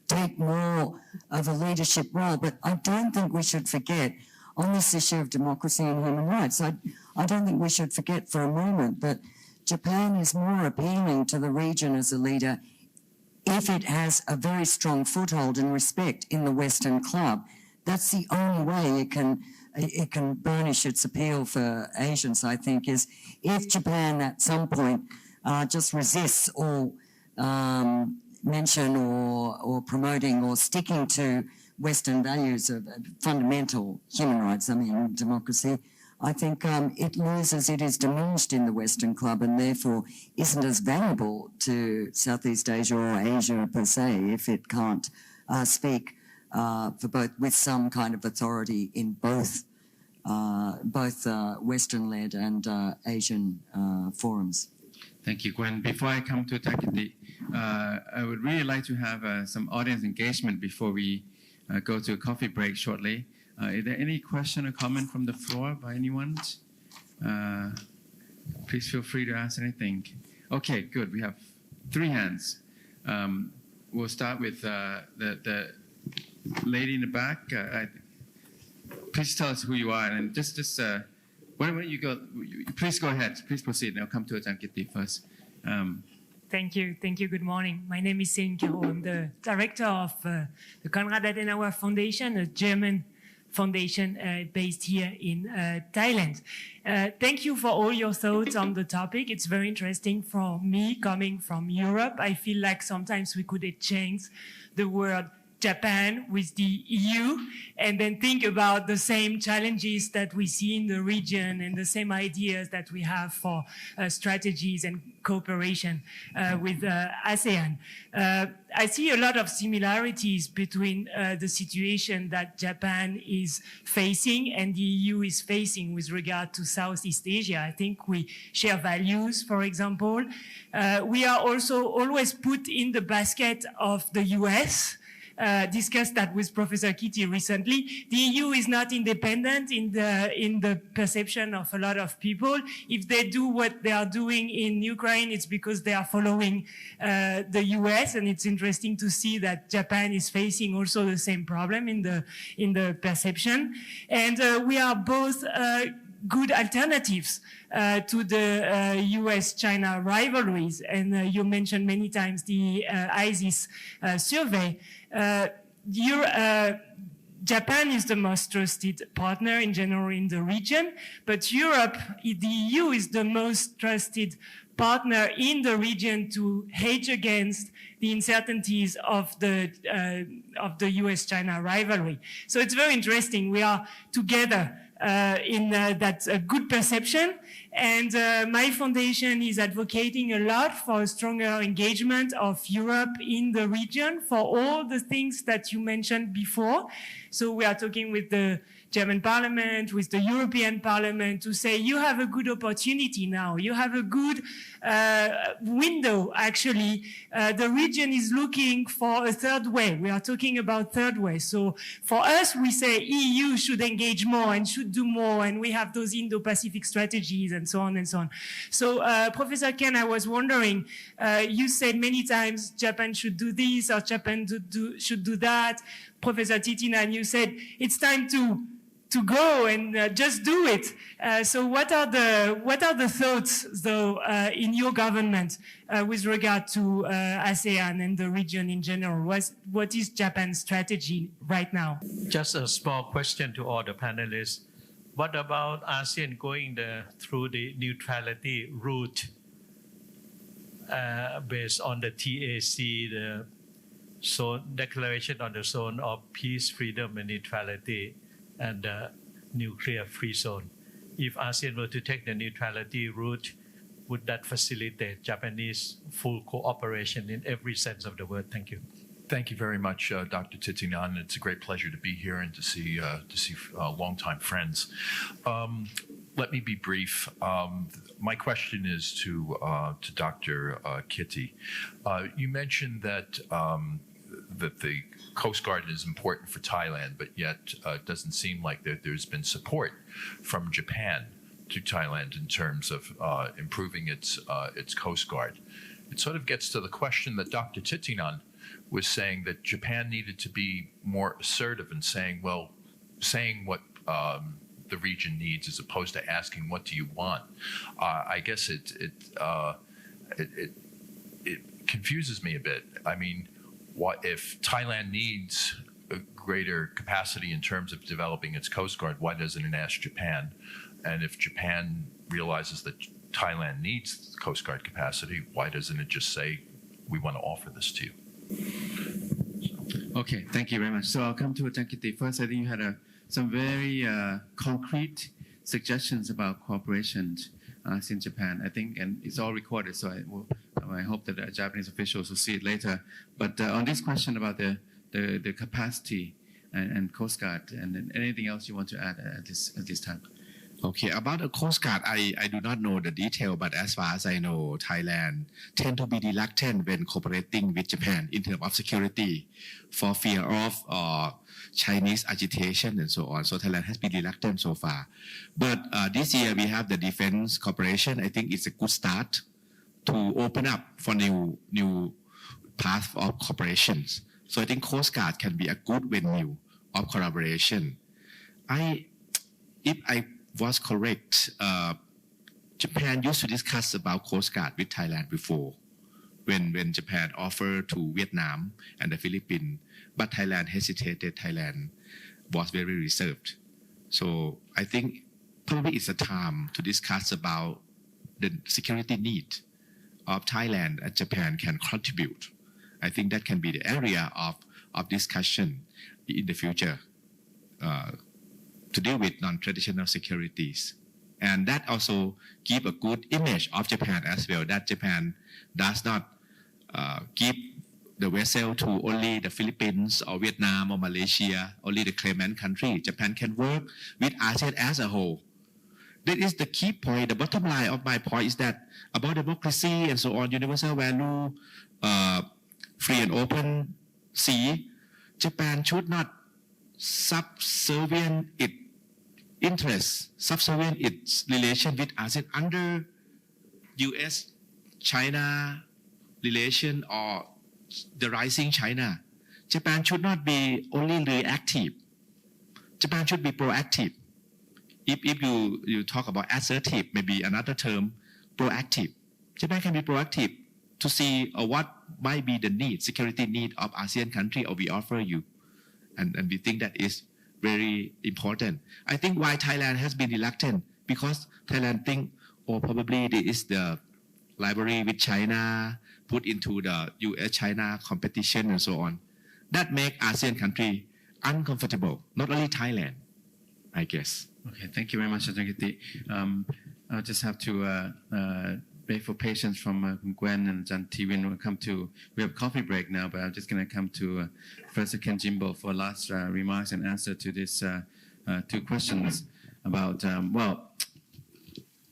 Speaker 5: take more of a leadership role. But I don't think we should forget on this issue of democracy and human rights, I don't think we should forget for a moment that Japan is more appealing to the region as a leader if it has a very strong foothold and respect in the Western club. That's the only way it can burnish its appeal for Asians, I think, is if Japan at some point just resists all mention or promoting or sticking to Western values of fundamental human rights, I mean democracy, I think it loses, it is diminished in the Western club and therefore isn't as valuable to Southeast Asia or Asia per se if it can't speak for both with some kind of authority in both Western-led and Asian forums.
Speaker 1: Thank you, Gwen. Before I come to Takiti, I would really like to have some audience engagement before we go to a coffee break shortly. Is there any question or comment from the floor by anyone? Please feel free to ask anything. Okay, good. We have 3 hands. We'll start with the lady in the back. Please tell us who you are, and just why don't you go? Please go ahead. Please proceed. I'll come to Ajahn Kitty first.
Speaker 7: Thank you. Good morning. My name is Sein Kiro. I'm the director of the Konrad Adenauer Foundation, a German foundation based here in Thailand. Thank you for all your thoughts on the topic. It's very interesting for me coming from Europe. I feel like sometimes we could exchange the word Japan with the EU and then think about the same challenges that we see in the region and the same ideas that we have for strategies and cooperation with ASEAN. I see a lot of similarities between the situation that Japan is facing and the EU is facing with regard to Southeast Asia. I think we share values, for example. We are also always put in the basket of the US. discussed that with Professor Kitty recently. The EU is not independent in the perception of a lot of people. If they do what they are doing in Ukraine, it's because they are following the US, and it's interesting to see that Japan is facing also the same problem in the perception. And we are both good alternatives to the US-China rivalries. And you mentioned many times the ISIS survey. Japan is the most trusted partner in general in the region, but Europe, the EU is the most trusted partner in the region to hedge against the uncertainties of the US-China rivalry. So it's very interesting. We are together in that good perception. And my foundation is advocating a lot for a stronger engagement of Europe in the region for all the things that you mentioned before. So we are talking with the German Parliament, with the European Parliament to say, you have a good opportunity now. You have a good window, actually. The region is looking for a third way. We are talking about third way. So for us, we say EU should engage more and should do more. And we have those Indo-Pacific strategies and so on and so on. So Professor Ken, I was wondering, you said many times Japan should do this or Japan should do that. Professor Titinan, you said it's time to go and just do it. So what are the thoughts, though, in your government with regard to ASEAN and the region in general? What is Japan's strategy right now?
Speaker 2: Just a small question to all the panelists. What about ASEAN going through the neutrality route based on the TAC, the Declaration on the Zone of Peace, Freedom and Neutrality, and the nuclear-free zone? If ASEAN were to take the neutrality route, would that facilitate Japanese full cooperation in every sense of the word? Thank you.
Speaker 8: Thank you very much, Dr. Titinan. It's a great pleasure to be here and to see longtime friends. Let me be brief. My question is to Dr. Kitty. You mentioned that the Coast Guard is important for Thailand, but yet it doesn't seem like there's been support from Japan to Thailand in terms of improving its Coast Guard. It sort of gets to the question that Dr. Titinan was saying, that Japan needed to be more assertive in saying what the region needs, as opposed to asking, what do you want? I guess it confuses me a bit. I mean, what if Thailand needs a greater capacity in terms of developing its Coast Guard, why doesn't it ask Japan? And if Japan realizes that Thailand needs Coast Guard capacity, why doesn't it just say, we want to offer this to you?
Speaker 1: Okay, thank you very much. So I'll come to Ajankiti. First, I think you had some very concrete suggestions about cooperation in Japan, I think, and it's all recorded, so I hope that the Japanese officials will see it later. But on this question about the capacity and Coast Guard, and anything else you want to add at this time?
Speaker 6: Okay, about the Coast Guard, I do not know the detail, but as far as I know, Thailand tend to be reluctant when cooperating with Japan in terms of security for fear of Chinese agitation and so on. So Thailand has been reluctant so far. But this year we have the defense cooperation. I think it's a good start to open up for new path of cooperations. So I think Coast Guard can be a good venue of collaboration. If I was correct, Japan used to discuss about Coast Guard with Thailand before, when Japan offered to Vietnam and the Philippines, but Thailand hesitated. Thailand was very reserved. So I think probably it's a time to discuss about the security need of Thailand and Japan can contribute. I think that can be the area of discussion in the future to deal with non-traditional securities. And that also give a good image of Japan as well, that Japan does not give the vessel to only the Philippines or Vietnam or Malaysia, only the claimant country. Japan can work with ASEAN as a whole. That is the key point. The bottom line of my point is that about democracy and so on, universal value, free and open sea, Japan should not subservient its interests, subservient its relation with ASEAN under U.S.-China relation or the rising China. Japan should not be only reactive. Japan should be proactive. If you talk about assertive, maybe another term, proactive. Japan can be proactive to see what might be the need, security need of ASEAN country, or we offer you. And we think that is very important. I think why Thailand has been reluctant, because Thailand think, probably this is the rivalry with China, put into the US-China competition and so on. That make ASEAN country uncomfortable, not only Thailand, I guess.
Speaker 1: Okay, thank you very much, Ajahn Kiti. I'll just have to beg for patience from Gwen and Ajahn Tivin. We have a coffee break now, but I'm just going to come to Professor Ken Jimbo for last remarks and answer to these two questions about,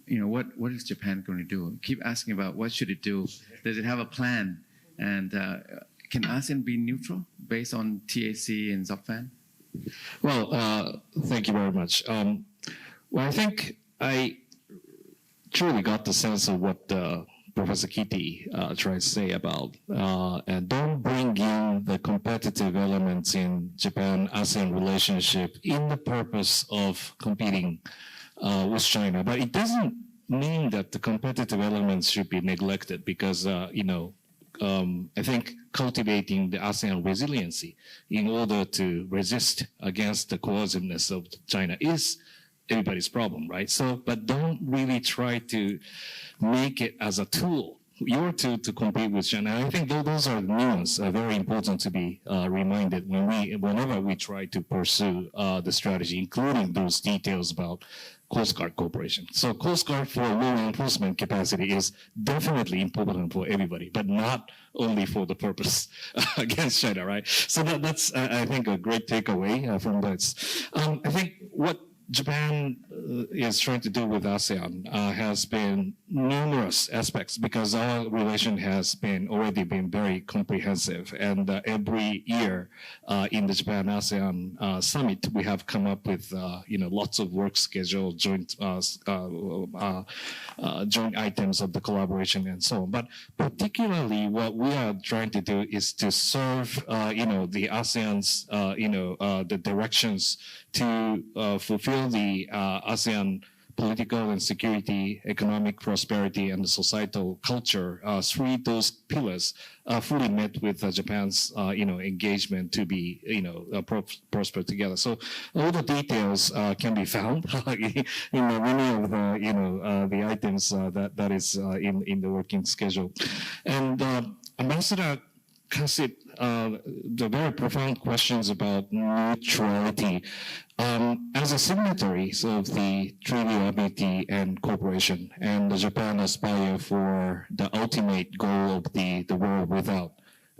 Speaker 1: what is Japan going to do? Keep asking about what should it do? Does it have a plan? And can ASEAN be neutral based on TAC and ZOPFAN?
Speaker 3: Well, thank you very much. I think I truly got the sense of what Professor Kiti tried to say about, and don't bring in the competitive elements in Japan-ASEAN relationship in the purpose of competing with China. But it doesn't mean that the competitive elements should be neglected, because, I think cultivating the ASEAN resiliency in order to resist against the coerciveness of China is everybody's problem, right? But don't really try to make it as a tool, your tool to compete with China. And I think those are nuances, very important to be reminded whenever we try to pursue the strategy, including those details about Coast Guard cooperation. So Coast Guard for law enforcement capacity is definitely important for everybody, but not only for the purpose against China, right? So that's, I think, a great takeaway from this. I think what Japan is trying to do with ASEAN has been numerous aspects, because our relation has already been very comprehensive, and every year in the Japan-ASEAN summit, we have come up with lots of work schedule, joint items of the collaboration and so on. But particularly, what we are trying to do is to serve the ASEAN's the directions to fulfill the ASEAN political and security, economic prosperity, and societal culture. Those pillars fully met with Japan's engagement to be prosper together. So all the details can be found in many of the items that is in the working schedule. And Ambassador Kasip, the very profound questions about neutrality. As a signatory of the Treaty of Amity and Cooperation, and Japan aspire for the ultimate goal of the world without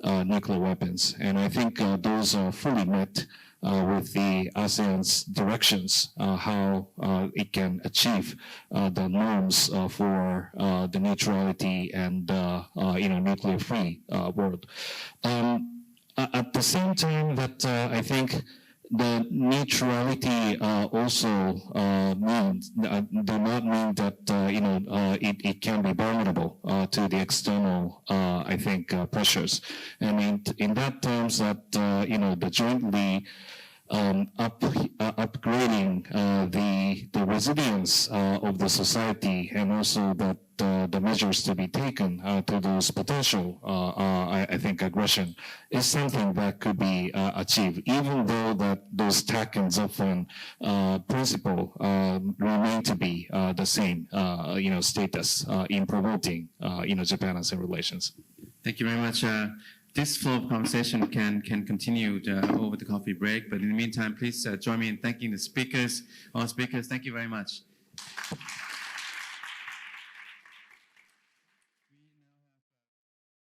Speaker 3: nuclear weapons. And I think those are fully met with the ASEAN's directions, how it can achieve the norms for the neutrality and nuclear-free world. At the same time, that I think the neutrality also do not mean that it can be vulnerable to the external I think pressures. And in that terms, that the jointly upgrading the resilience of the society, and also that the measures to be taken to those potential, I think, aggression is something that could be achieved, even though that those TAC and ZOPFAN principle remain to be the same, status in promoting, Japan-ASEAN relations.
Speaker 1: Thank you very much. This flow of conversation can continue over the coffee break, but in the meantime, please join me in thanking the speakers, all speakers. Thank you very much.